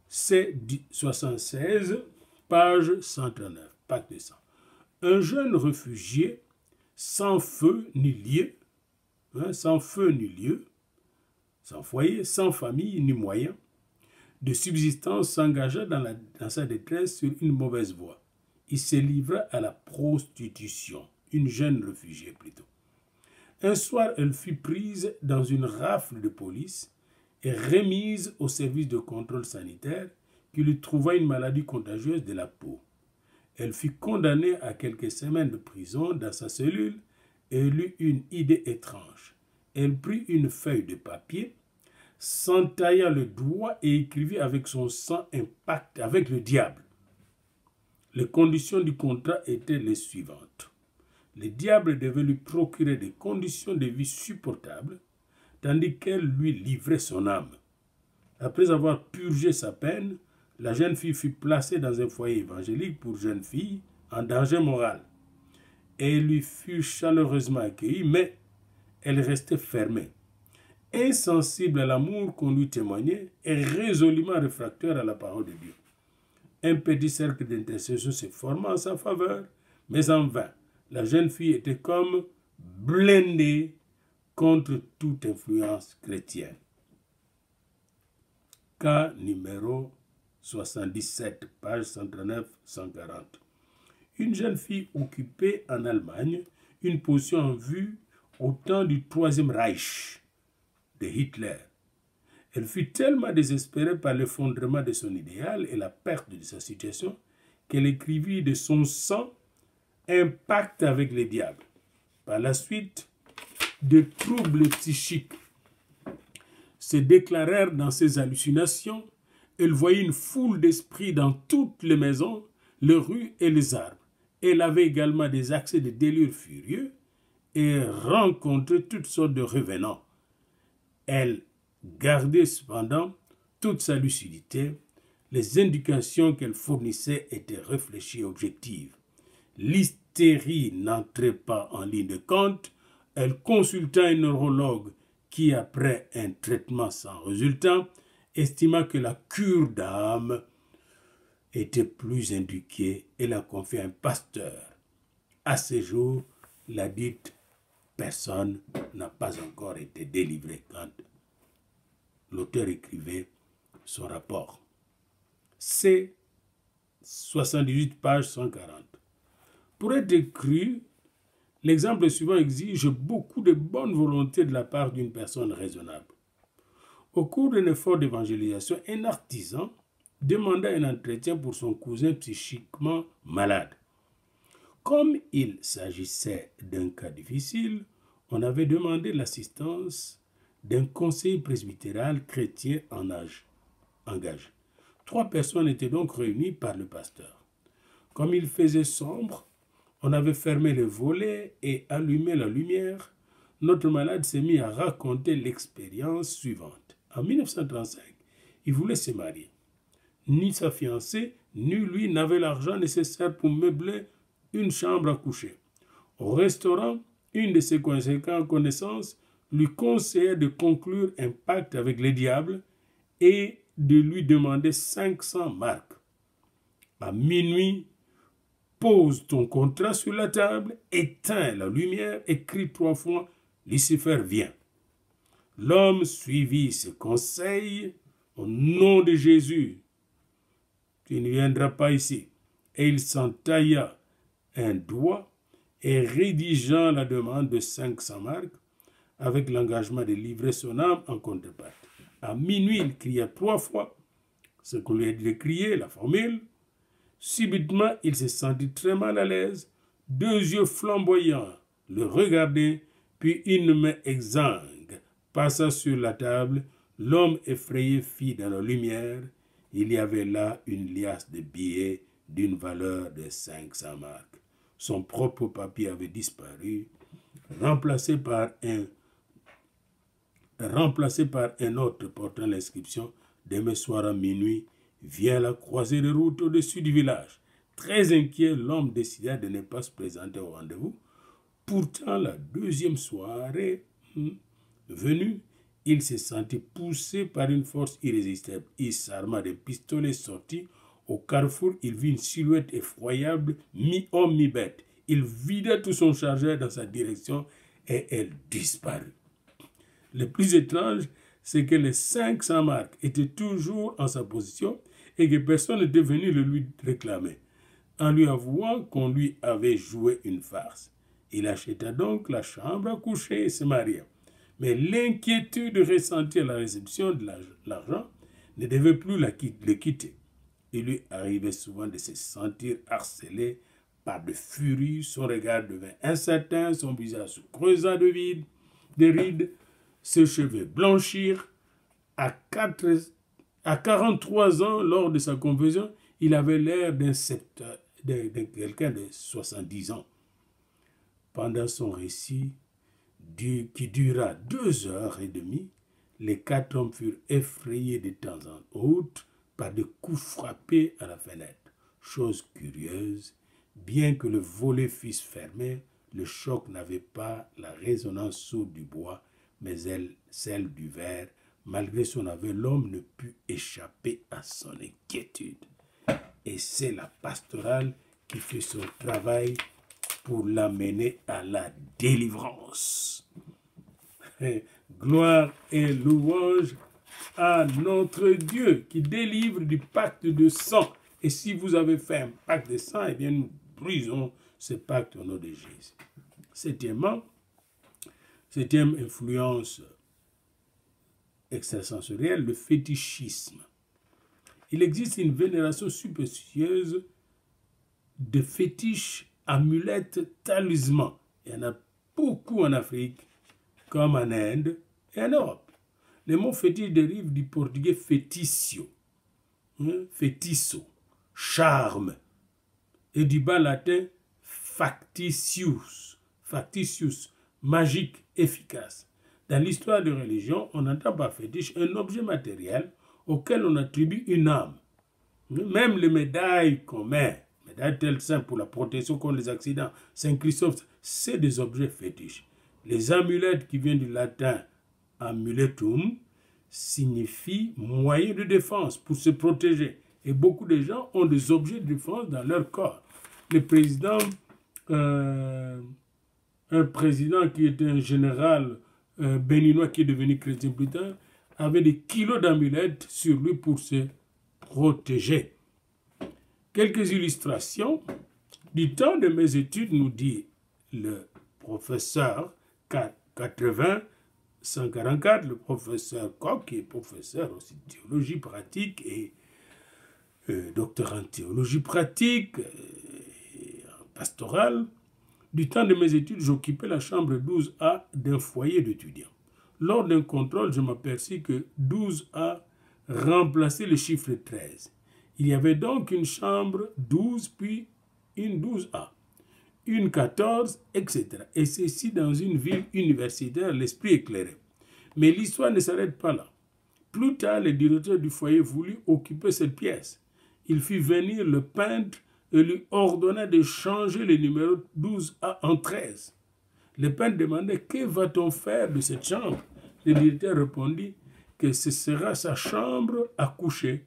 C'est 76, page 139, pacte de sang. Un jeune réfugié sans feu ni lieu, sans foyer, sans famille ni moyens de subsistance, s'engagea dans sa détresse sur une mauvaise voie. Il se livra à la prostitution, une jeune réfugiée plutôt. Un soir, elle fut prise dans une rafle de police et remise au service de contrôle sanitaire qui lui trouva une maladie contagieuse de la peau. Elle fut condamnée à quelques semaines de prison dans sa cellule et eut une idée étrange. Elle prit une feuille de papier, s'entailla le doigt et écrivit avec son sang un pacte avec le diable. Les conditions du contrat étaient les suivantes. Le diable devait lui procurer des conditions de vie supportables, tandis qu'elle lui livrait son âme. Après avoir purgé sa peine, la jeune fille fut placée dans un foyer évangélique pour jeunes filles en danger moral. Et elle lui fut chaleureusement accueillie, mais elle restait fermée. Insensible à l'amour qu'on lui témoignait et résolument réfractaire à la parole de Dieu. Un petit cercle d'intercession se forma en sa faveur, mais en vain. La jeune fille était comme blindée contre toute influence chrétienne. Cas numéro 77, page 139-140. Une jeune fille occupait en Allemagne une position en vue au temps du Troisième Reich de Hitler. Elle fut tellement désespérée par l'effondrement de son idéal et la perte de sa situation qu'elle écrivit de son sang un pacte avec le diable. Par la suite, des troubles psychiques se déclarèrent dans ses hallucinations. Elle voyait une foule d'esprits dans toutes les maisons, les rues et les arbres. Elle avait également des accès de délire furieux et rencontrait toutes sortes de revenants. Elle gardait cependant toute sa lucidité. Les indications qu'elle fournissait étaient réfléchies et objectives. L'hystérie n'entrait pas en ligne de compte. Elle consulta un neurologue qui, après un traitement sans résultat, estima que la cure d'âme était plus indiquée et la confia à un pasteur. À ce jour, la dite personne n'a pas encore été délivrée quand l'auteur écrivait son rapport. C'est 78 pages 140. Pour être cru, l'exemple suivant exige beaucoup de bonne volonté de la part d'une personne raisonnable. Au cours d'un effort d'évangélisation, un artisan demanda un entretien pour son cousin psychiquement malade. Comme il s'agissait d'un cas difficile, on avait demandé l'assistance d'un conseiller presbytéral chrétien en âge engagé. 3 personnes étaient donc réunies par le pasteur. Comme il faisait sombre, on avait fermé les volets et allumé la lumière. Notre malade s'est mis à raconter l'expérience suivante. En 1935, il voulait se marier. Ni sa fiancée, ni lui n'avaient l'argent nécessaire pour meubler une chambre à coucher. Au restaurant, une de ses connaissances lui conseillait de conclure un pacte avec le diable et de lui demander 500 marks. À minuit, pose ton contrat sur la table, éteins la lumière et crie 3 fois « Lucifer, viens ». L'homme suivit ses conseils. « Au nom de Jésus, tu ne viendras pas ici. » Et il s'entailla un doigt et rédigeant la demande de 500 marks avec l'engagement de livrer son âme en contrepartie. À minuit, il cria 3 fois ce qu'on lui a dit de crier, la formule. Subitement, il se sentit très mal à l'aise, 2 yeux flamboyants le regardaient, puis une main exsangue passa sur la table. L'homme effrayé fit dans la lumière. Il y avait là une liasse de billets d'une valeur de 500 marks. Son propre papier avait disparu, remplacé par un autre portant l'inscription « Demain soir à minuit, viens à la croisée de route au-dessus du village ». Très inquiet, l'homme décida de ne pas se présenter au rendez-vous. Pourtant, la deuxième soirée venue, il se sentit poussé par une force irrésistible. Il s'arma d'un pistolet sorti. Au carrefour, il vit une silhouette effroyable, mi-homme, mi-bête. Il vida tout son chargeur dans sa direction et elle disparut. Le plus étrange, c'est que les 500 marks étaient toujours en sa position et que personne n'était venu le lui réclamer. En lui avouant qu'on lui avait joué une farce, il acheta donc la chambre à coucher et se maria. Mais l'inquiétude ressentie à la réception de l'argent ne devait plus le quitter. Il lui arrivait souvent de se sentir harcelé par de furies, son regard devint incertain, son visage se creusa de rides, ses cheveux blanchirent. À 43 ans, lors de sa conversion, il avait l'air de quelqu'un de 70 ans. Pendant son récit, qui dura 2h30, les 4 hommes furent effrayés de temps en autre par des coups frappés à la fenêtre. Chose curieuse, bien que le volet fût fermé, le choc n'avait pas la résonance sourde du bois, mais celle du verre. Malgré son aveu, l'homme ne put échapper à son inquiétude. Et c'est la pastorale qui fait son travail pour l'amener à la délivrance. Gloire et louange à notre Dieu qui délivre du pacte de sang. Et si vous avez fait un pacte de sang, eh bien nous brisons ce pacte au nom de Jésus. Septième influence extrasensorielle, le fétichisme. Il existe une vénération superstitieuse de fétiches, amulettes, talismans. Il y en a beaucoup en Afrique, comme en Inde et en Europe. Le mot fétiche dérive du portugais féticio, fétisso, charme, et du bas latin factitius, magique, efficace. Dans l'histoire de religion, on entend par fétiche un objet matériel auquel on attribue une âme. Même les médailles qu'on met, médailles telles simples pour la protection contre les accidents, Saint-Christophe, c'est des objets fétiches. Les amulettes qui viennent du latin amuletum signifient moyen de défense pour se protéger. Et beaucoup de gens ont des objets de défense dans leur corps. Le président, un président qui était un général béninois qui est devenu chrétien plus tard, avait des kilos d'amulettes sur lui pour se protéger. Quelques illustrations du temps de mes études, nous dit le professeur 144, le professeur Koch, qui est professeur aussi de théologie pratique et docteur en théologie pratique et pastorale. Du temps de mes études, j'occupais la chambre 12A d'un foyer d'étudiants. Lors d'un contrôle, je m'aperçus que 12A remplaçait le chiffre 13. Il y avait donc une chambre 12, puis une 12A, une 14, etc. Et ceci dans une ville universitaire, l'esprit éclairé. Mais l'histoire ne s'arrête pas là. Plus tard, le directeur du foyer voulut occuper cette pièce. Il fit venir le peintre et lui ordonna de changer le numéro 12A en 13. Le peintre demandait « Que va-t-on faire de cette chambre ?» Le directeur répondit que ce sera sa chambre à coucher.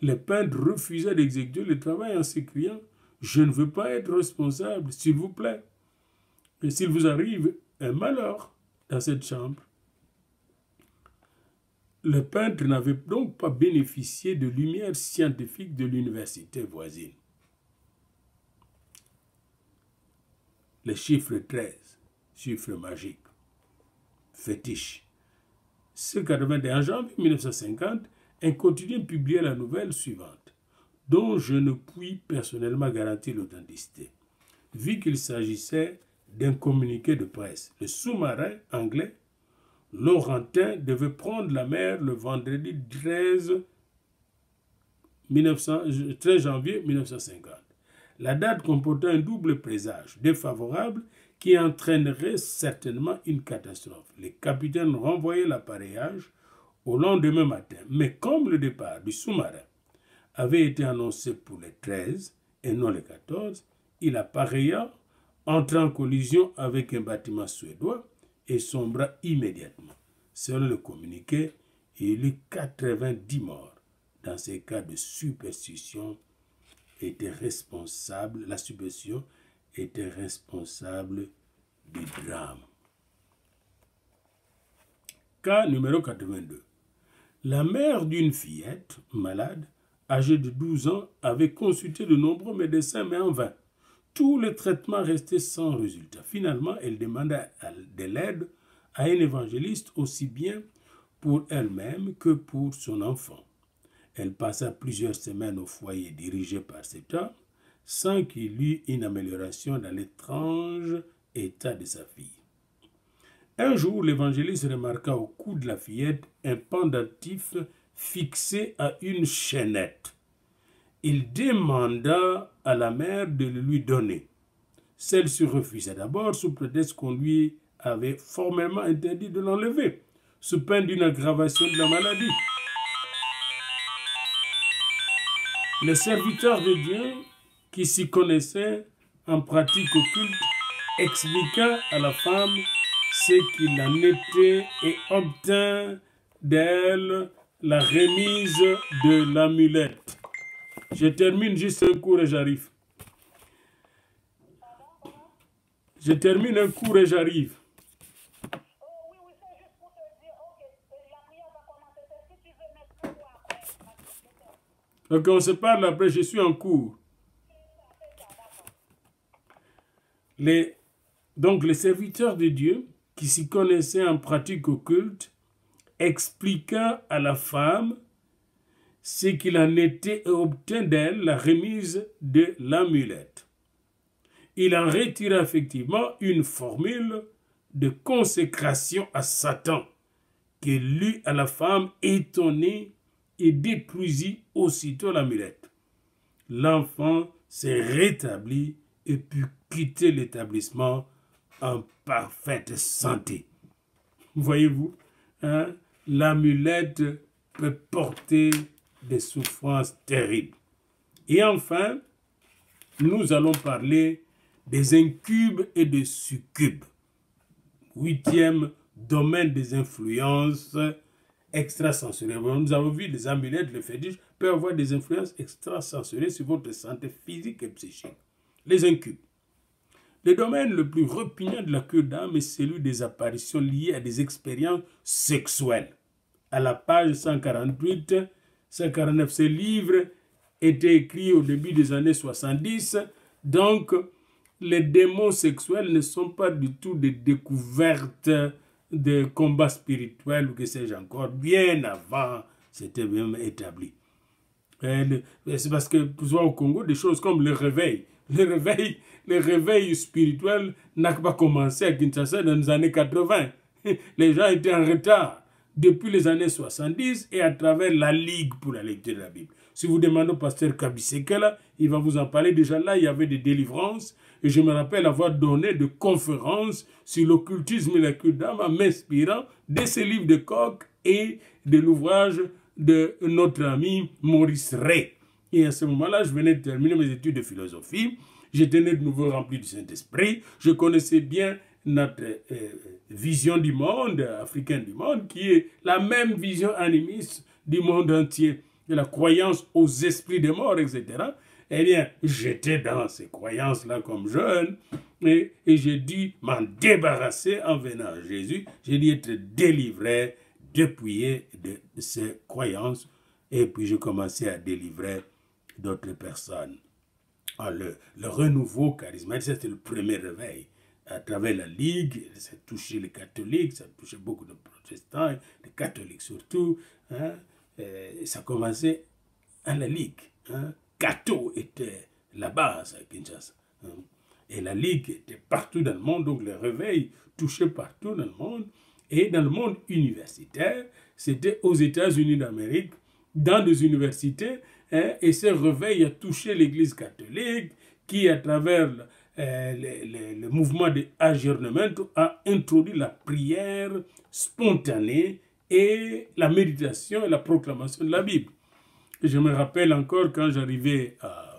Le peintre refusa d'exécuter le travail en s'écriant « Je ne veux pas être responsable, s'il vous plaît. Et s'il vous arrive un malheur dans cette chambre. » Le peintre n'avait donc pas bénéficié de lumière scientifique de l'université voisine. le chiffre 13, chiffre magique, fétiche. Ce 81 janvier 1950, un quotidien publiait la nouvelle suivante, dont je ne puis personnellement garantir l'authenticité, vu qu'il s'agissait d'un communiqué de presse. Le sous-marin anglais Laurentin devait prendre la mer le vendredi 13 janvier 1950. La date comportait un double présage défavorable qui entraînerait certainement une catastrophe. Les capitaines renvoyaient l'appareillage au lendemain matin, mais comme le départ du sous-marin avait été annoncé pour le 13 et non le 14, il appareilla, entra en collision avec un bâtiment suédois et sombra immédiatement. Selon le communiqué, il y eut 90 morts. Dans ces cas de superstition, la superstition était responsable du drame. Cas numéro 82. La mère d'une fillette malade, âgée de 12 ans, avait consulté de nombreux médecins, mais en vain. Tous les traitements restaient sans résultat. Finalement, elle demanda de l'aide à un évangéliste aussi bien pour elle-même que pour son enfant. Elle passa plusieurs semaines au foyer dirigé par cet homme sans qu'il y eût une amélioration dans l'étrange état de sa fille. Un jour, l'évangéliste remarqua au cou de la fillette un pendentif fixé à une chaînette. Il demanda à la mère de le lui donner. Celle-ci refusa d'abord sous prétexte qu'on lui avait formellement interdit de l'enlever, sous peine d'une aggravation de la maladie. Le serviteur de Dieu, qui s'y connaissait en pratique occulte, expliqua à la femme ce qu'il en était et obtint d'elle la remise de l'amulette. Je termine juste un cours et j'arrive. Je termine un cours et j'arrive. Donc on se parle après, je suis en cours. Donc les serviteurs de Dieu, qui s'y connaissaient en pratique occulte, expliqua à la femme ce qu'il en était et obtint d'elle la remise de l'amulette. Il en retira effectivement une formule de consécration à Satan, qui lut à la femme étonnée et détruisit aussitôt l'amulette. L'enfant s'est rétabli et put quitter l'établissement en parfaite santé. Voyez-vous, hein, l'amulette peut porter des souffrances terribles. Et enfin, nous allons parler des incubes et des succubes. 8e domaine des influences extrasensorielles. Nous avons vu les amulettes, le fétiche peuvent avoir des influences extrasensorielles sur votre santé physique et psychique. Les incubes. Le domaine le plus repugnant de la cure d'âme est celui des apparitions liées à des expériences sexuelles. À la page 148, 149, ce livre était écrit au début des années 70. Donc, les démons sexuels ne sont pas du tout des découvertes de combats spirituels ou que sais-je encore. Bien avant, c'était même établi. C'est parce que, souvent au Congo, des choses comme le réveil spirituel n'a pas commencé à Kinshasa dans les années 80. Les gens étaient en retard depuis les années 70 et à travers la Ligue pour la lecture de la Bible. Si vous demandez au pasteur Kabisekela, il va vous en parler. Déjà là, il y avait des délivrances. Et je me rappelle avoir donné des conférences sur l'occultisme et la cure d'âme en m'inspirant de ces livres de Koch et de l'ouvrage de notre ami Maurice Ray. Et à ce moment-là, je venais de terminer mes études de philosophie. J'étais né de nouveau rempli du Saint-Esprit. Je connaissais bien notre vision du monde, africaine du monde, qui est la même vision animiste du monde entier, de la croyance aux esprits des morts, etc. Eh bien, j'étais dans ces croyances-là comme jeune, et j'ai dû m'en débarrasser en venant à Jésus. J'ai dû être délivré, dépouillé de ces croyances, et puis j'ai commencé à délivrer d'autres personnes. Le renouveau charismatique, c'était le premier réveil. à travers la Ligue, ça touchait les catholiques, ça touchait beaucoup de protestants, les catholiques surtout. Hein, ça commençait à la Ligue. Hein. Cato était la base à Kinshasa. Hein. Et la Ligue était partout dans le monde, donc le réveil touchait partout dans le monde. Et dans le monde universitaire, c'était aux États-Unis d'Amérique, dans des universités, hein, et ce réveil a touché l'Église catholique, qui, à travers le mouvement de Aggiornamento, a introduit la prière spontanée et la méditation et la proclamation de la Bible. Et je me rappelle encore quand j'arrivais à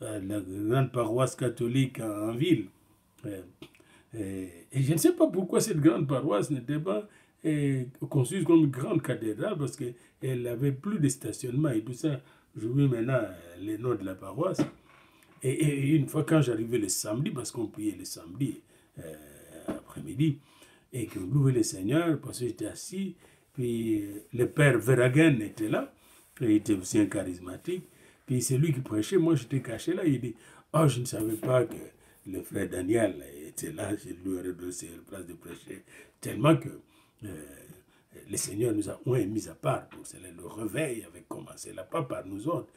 la grande paroisse catholique en ville. Et je ne sais pas pourquoi cette grande paroisse n'était pas conçue comme une grande cathédrale, parce qu'elle n'avait plus de stationnement et tout ça. J'oublie maintenant les noms de la paroisse. Et une fois quand j'arrivais le samedi, parce qu'on priait le samedi après-midi, et qu'on louait le Seigneur, parce que j'étais assis, puis le père Verhagen était là, il était aussi un charismatique, puis c'est lui qui prêchait, moi j'étais caché là, il dit « Oh, je ne savais pas que le frère Daniel était là, je lui aurais donné la place de prêcher. » Tellement que le Seigneur nous a mis à part pour cela. Le réveil avait commencé là, pas par nous autres.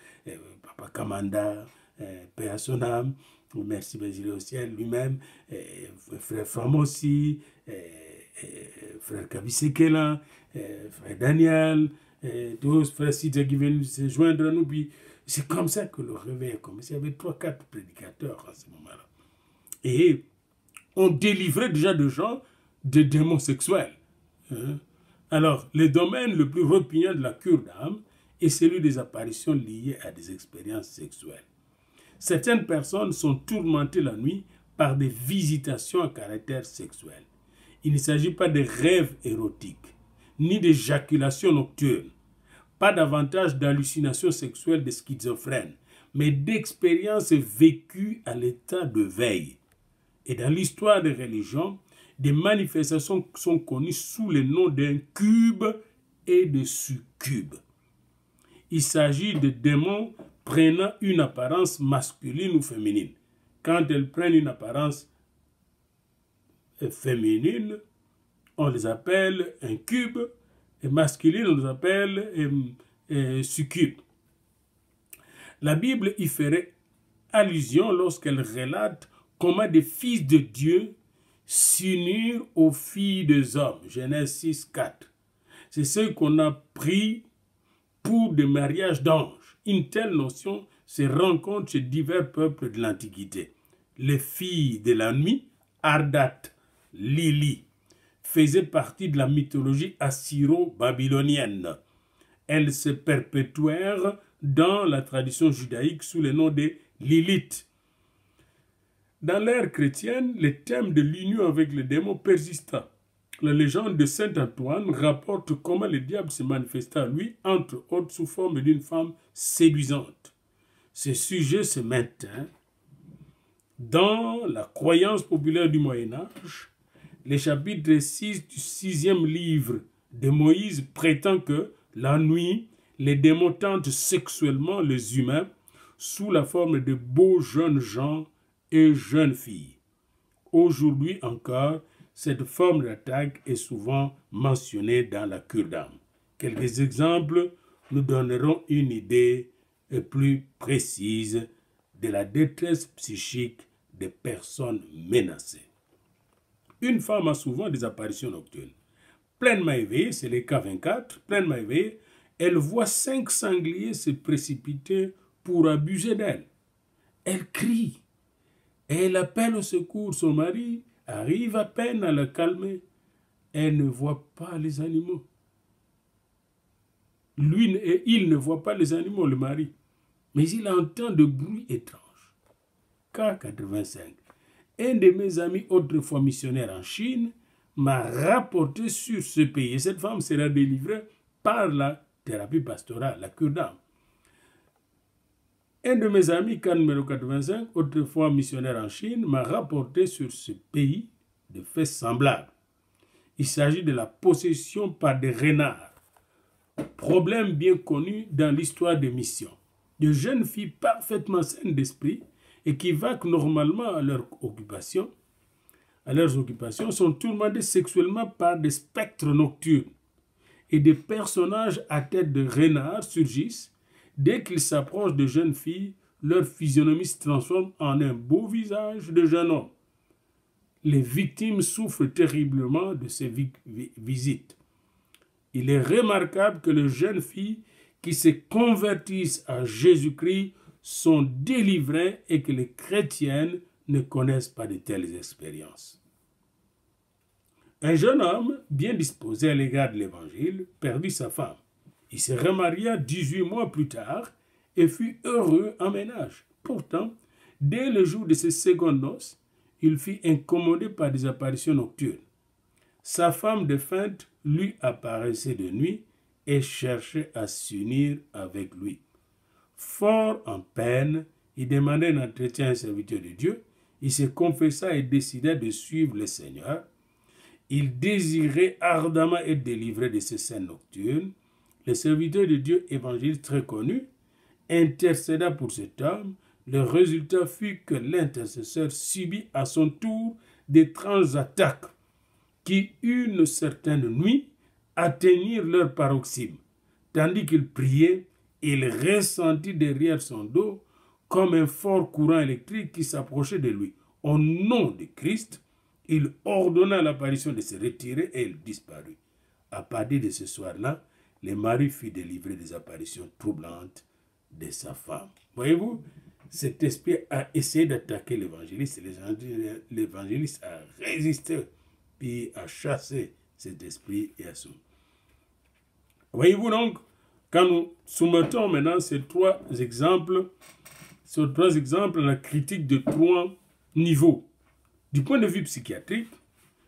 Papa Kamanda, paix à son âme, merci Bézilé au ciel lui-même, frère Famossi, frère Kabisekela, frère Daniel, tous frères Sidja qui viennent se joindre à nous. Puis c'est comme ça que le réveil a commencé. Il y avait 3-4 prédicateurs à ce moment-là. Et on délivrait déjà de gens de démons sexuels. Hein? Alors, le domaine le plus repugnant de la cure d'âme est celui des apparitions liées à des expériences sexuelles. Certaines personnes sont tourmentées la nuit par des visitations à caractère sexuel. Il ne s'agit pas de rêves érotiques, ni d'éjaculation nocturne, pas davantage d'hallucinations sexuelles des schizophrènes, mais d'expériences vécues à l'état de veille. Et dans l'histoire des religions, des manifestations sont connues sous le nom d'incubes et de succubes. Il s'agit de démons prenant une apparence masculine ou féminine. Quand elles prennent une apparence féminine, on les appelle incubes, et masculine, on les appelle succubes. La Bible y ferait allusion lorsqu'elle relate comment des fils de Dieu s'unirent aux filles des hommes. Genèse 6, 4. C'est ce qu'on a pris pour des mariages d'anges. Une telle notion se rencontre chez divers peuples de l'Antiquité. Les filles de la nuit, Ardat, Lili, faisaient partie de la mythologie assyro-babylonienne. Elles se perpétuèrent dans la tradition judaïque sous le nom de Lilith. Dans l'ère chrétienne, le thème de l'union avec le démon persista. La légende de Saint Antoine rapporte comment le diable se manifesta à lui, entre autres sous forme d'une femme séduisante. Ce sujet se maintint dans la croyance populaire du Moyen-Âge. Le chapitre 6 du 6e livre de Moïse prétend que, la nuit, les démons tentent sexuellement les humains sous la forme de beaux jeunes gens et jeunes filles. Aujourd'hui encore, cette forme d'attaque est souvent mentionnée dans la cure d'âme. Quelques exemples nous donneront une idée plus précise de la détresse psychique des personnes menacées. Une femme a souvent des apparitions nocturnes. Pleinement éveillée, c'est le cas 24, pleinement éveillée, elle voit 5 sangliers se précipiter pour abuser d'elle. Elle crie et elle appelle au secours. Son mari arrive à peine à la calmer. Elle ne voit pas les animaux. Il ne voit pas les animaux, le mari, mais il entend de bruits étranges. K85. Un de mes amis, autrefois missionnaire en Chine, m'a rapporté sur ce pays. Et cette femme sera délivrée par la thérapie pastorale, la cure d'âme. Un de mes amis, cas numéro 85, autrefois missionnaire en Chine, m'a rapporté sur ce pays de faits semblables. Il s'agit de la possession par des renards. Problème bien connu dans l'histoire des missions. De jeunes filles parfaitement saines d'esprit et qui vaquent normalement à leurs occupations, sont tourmentés sexuellement par des spectres nocturnes et des personnages à tête de renard surgissent. Dès qu'ils s'approchent de jeunes filles, leur physionomie se transforme en un beau visage de jeune homme. Les victimes souffrent terriblement de ces visites. Il est remarquable que les jeunes filles qui se convertissent à Jésus-Christ sont délivrées et que les chrétiennes ne connaissent pas de telles expériences. Un jeune homme, bien disposé à l'égard de l'Évangile, perdit sa femme. Il se remaria 18 mois plus tard et fut heureux en ménage. Pourtant, dès le jour de ses secondes noces, il fut incommodé par des apparitions nocturnes. Sa femme défunte lui apparaissait de nuit et cherchait à s'unir avec lui. Fort en peine, il demandait un entretien à un serviteur de Dieu. Il se confessa et décida de suivre le Seigneur. Il désirait ardemment être délivré de ces scènes nocturnes. Le serviteur de Dieu évangéliste très connu intercéda pour cet homme. Le résultat fut que l'intercesseur subit à son tour d'étranges attaques qui, une certaine nuit, atteignirent leur paroxysme. Tandis qu'il priait, il ressentit derrière son dos comme un fort courant électrique qui s'approchait de lui. Au nom de Christ, il ordonna à l'apparition de se retirer et il disparut. À partir de ce soir-là, le mari fut délivré des apparitions troublantes de sa femme. Voyez-vous, cet esprit a essayé d'attaquer l'évangéliste. L'évangéliste a résisté, puis a chassé cet esprit et a soumis. Voyez-vous donc, quand nous soumettons maintenant ces trois exemples à la critique de trois niveaux. Du point de vue psychiatrique,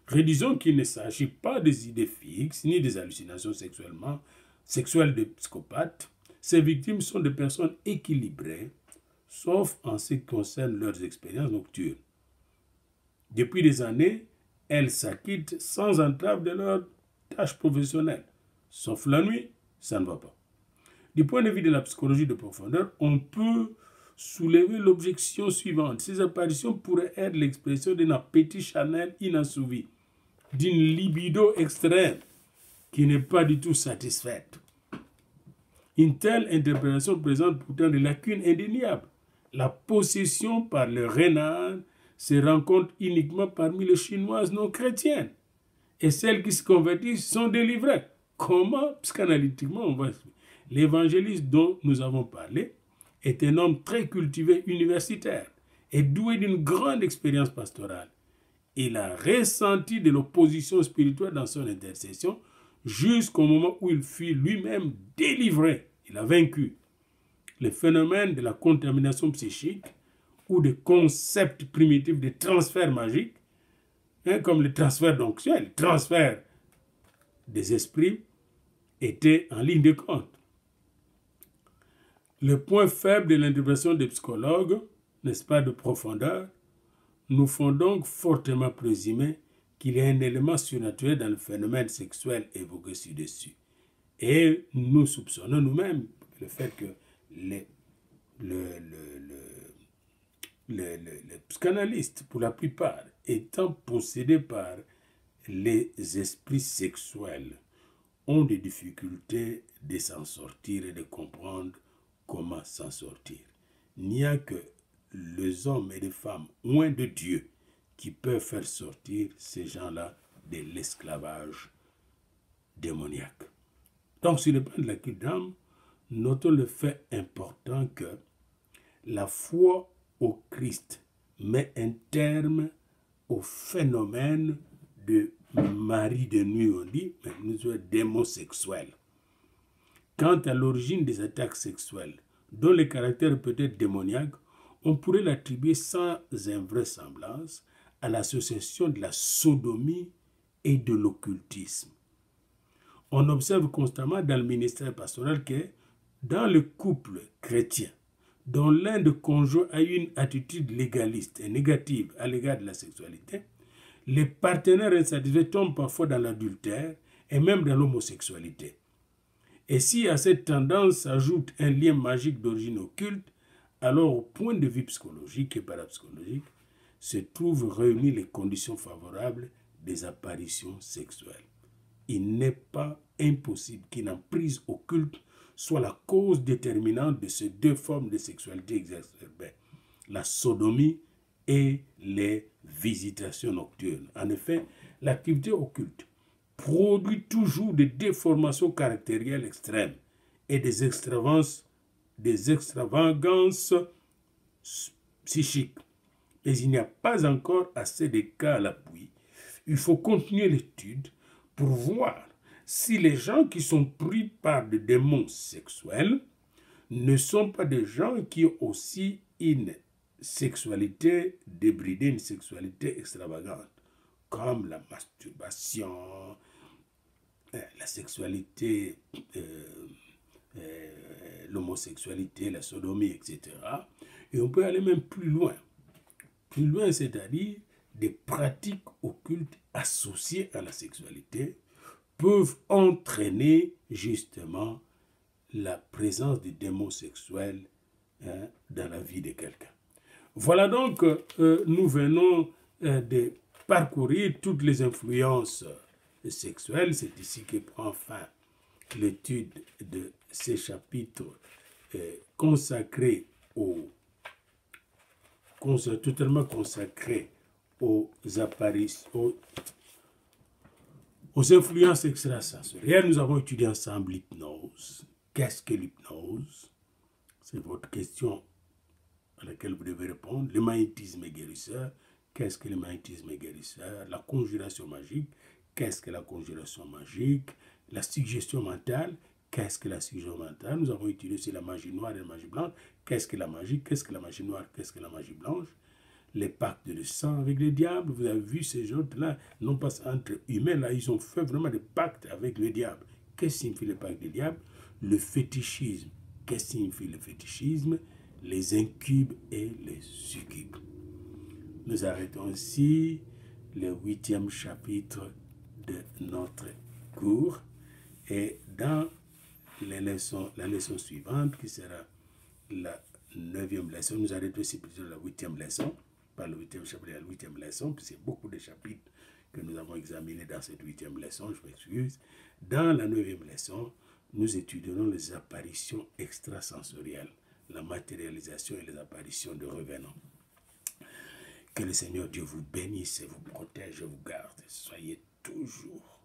rédisons qu'il ne s'agit pas des idées fixes ni des hallucinations sexuelles de psychopathes. Ces victimes sont des personnes équilibrées, sauf en ce qui concerne leurs expériences nocturnes. Depuis des années, elles s'acquittent sans entrave de leurs tâches professionnelles. Sauf la nuit, ça ne va pas. Du point de vue de la psychologie de profondeur, on peut soulever l'objection suivante. Ces apparitions pourraient être l'expression d'un appétit charnel inassouvi, d'une libido extrême qui n'est pas du tout satisfaite. Une telle interprétation présente pourtant des lacunes indéniables. La possession par le renard se rencontre uniquement parmi les Chinoises non chrétiennes. Et celles qui se convertissent sont délivrées. Comment, psychanalytiquement, on va expliquer. L'évangéliste dont nous avons parlé est un homme très cultivé universitaire et doué d'une grande expérience pastorale. Il a ressenti de l'opposition spirituelle dans son intercession jusqu'au moment où il fut lui-même délivré. Il a vaincu le phénomène de la contamination psychique ou des concepts primitifs de transfert magique, comme le transfert d'onction, le transfert des esprits, était en ligne de compte. Le point faible de l'interprétation des psychologues, n'est-ce pas, de profondeur, nous font donc fortement présumer qu'il y a un élément surnaturel dans le phénomène sexuel évoqué ci-dessus. Et nous soupçonnons nous-mêmes le fait que les psychanalystes, pour la plupart, étant possédés par les esprits sexuels, ont des difficultés de s'en sortir et de comprendre comment s'en sortir. Il n'y a que les hommes et les femmes loin de Dieu qui peuvent faire sortir ces gens-là de l'esclavage démoniaque. Donc, sur le plan de la culte d'âme, notons le fait important que la foi au Christ met un terme au phénomène de mari de nuit, on dit, mais nous sommes démons sexuels. Quant à l'origine des attaques sexuelles, dont le caractère peut être démoniaque, on pourrait l'attribuer sans invraisemblance à l'association de la sodomie et de l'occultisme. On observe constamment dans le ministère pastoral que dans le couple chrétien, dont l'un des conjoints a une attitude légaliste et négative à l'égard de la sexualité, les partenaires insatisfaits tombent parfois dans l'adultère et même dans l'homosexualité. Et si à cette tendance s'ajoute un lien magique d'origine occulte, alors au point de vue psychologique et parapsychologique, se trouvent réunies les conditions favorables des apparitions sexuelles. Il n'est pas impossible qu'une emprise occulte soit la cause déterminante de ces deux formes de sexualité exacerbée, la sodomie et les visitations nocturnes. En effet, l'activité occulte produit toujours des déformations caractérielles extrêmes et des extravagances psychiques. Mais il n'y a pas encore assez de cas à l'appui. Il faut continuer l'étude pour voir si les gens qui sont pris par des démons sexuels ne sont pas des gens qui ont aussi une sexualité débridée, une sexualité extravagante, comme la masturbation, la sexualité, l'homosexualité, la sodomie, etc. Et on peut aller même plus loin. Plus loin, c'est-à-dire des pratiques occultes associées à la sexualité peuvent entraîner justement la présence des démons sexuels dans la vie de quelqu'un. Voilà donc, nous venons de parcourir toutes les influences sexuelles. C'est ici que prend fin l'étude de ces chapitres totalement consacrés aux apparitions, aux influences extrasensorielles. Nous avons étudié ensemble l'hypnose. Qu'est-ce que l'hypnose? C'est votre question à laquelle vous devez répondre. Le magnétisme guérisseur. Qu'est-ce que le magnétisme guérisseur? La conjuration magique. Qu'est-ce que la conjuration magique? La suggestion mentale. Qu'est-ce que la suggestion mentale? Nous avons étudié aussi la magie noire et la magie blanche. Qu'est-ce que la magie? Qu'est-ce que la magie noire? Qu'est-ce que la magie blanche? Les pactes de sang avec le diable. Vous avez vu ces gens-là, non pas entre humains, là, ils ont fait vraiment des pactes avec le diable. Qu'est-ce que signifie le pacte du diable? Le fétichisme. Qu'est-ce que signifie le fétichisme? Les incubes et les succubes. Nous arrêtons ici le 8e chapitre de notre cours. Et dans la leçon suivante, qui sera la 9e leçon, nous arrêtons ici plutôt la 8e leçon, pas le 8e chapitre, la 8e leçon, puis c'est beaucoup de chapitres que nous avons examinés dans cette 8e leçon, je m'excuse. Dans la 9e leçon, nous étudierons les apparitions extrasensorielles, la matérialisation et les apparitions de revenants. Que le Seigneur Dieu vous bénisse et vous protège et vous garde. Soyez toujours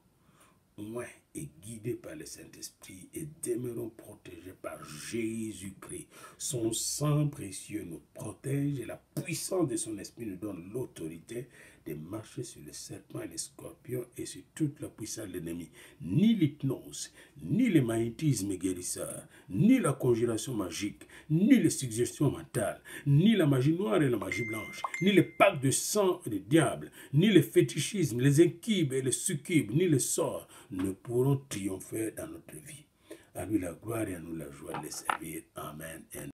loin et guidés par le Saint-Esprit et demeurons protégés par Jésus-Christ. Son sang précieux nous protège et la puissance de son esprit nous donne l'autorité de marcher sur les serpents et les scorpions et sur toute la puissance de l'ennemi. Ni l'hypnose, ni le magnétisme guérisseur, ni la conjuration magique, ni les suggestions mentales, ni la magie noire et la magie blanche, ni les pactes de sang et de diable, ni le fétichisme, les incubes et les succubes, ni les sorts ne pourront triompher dans notre vie. À lui la gloire et à nous la joie de les servir. Amen.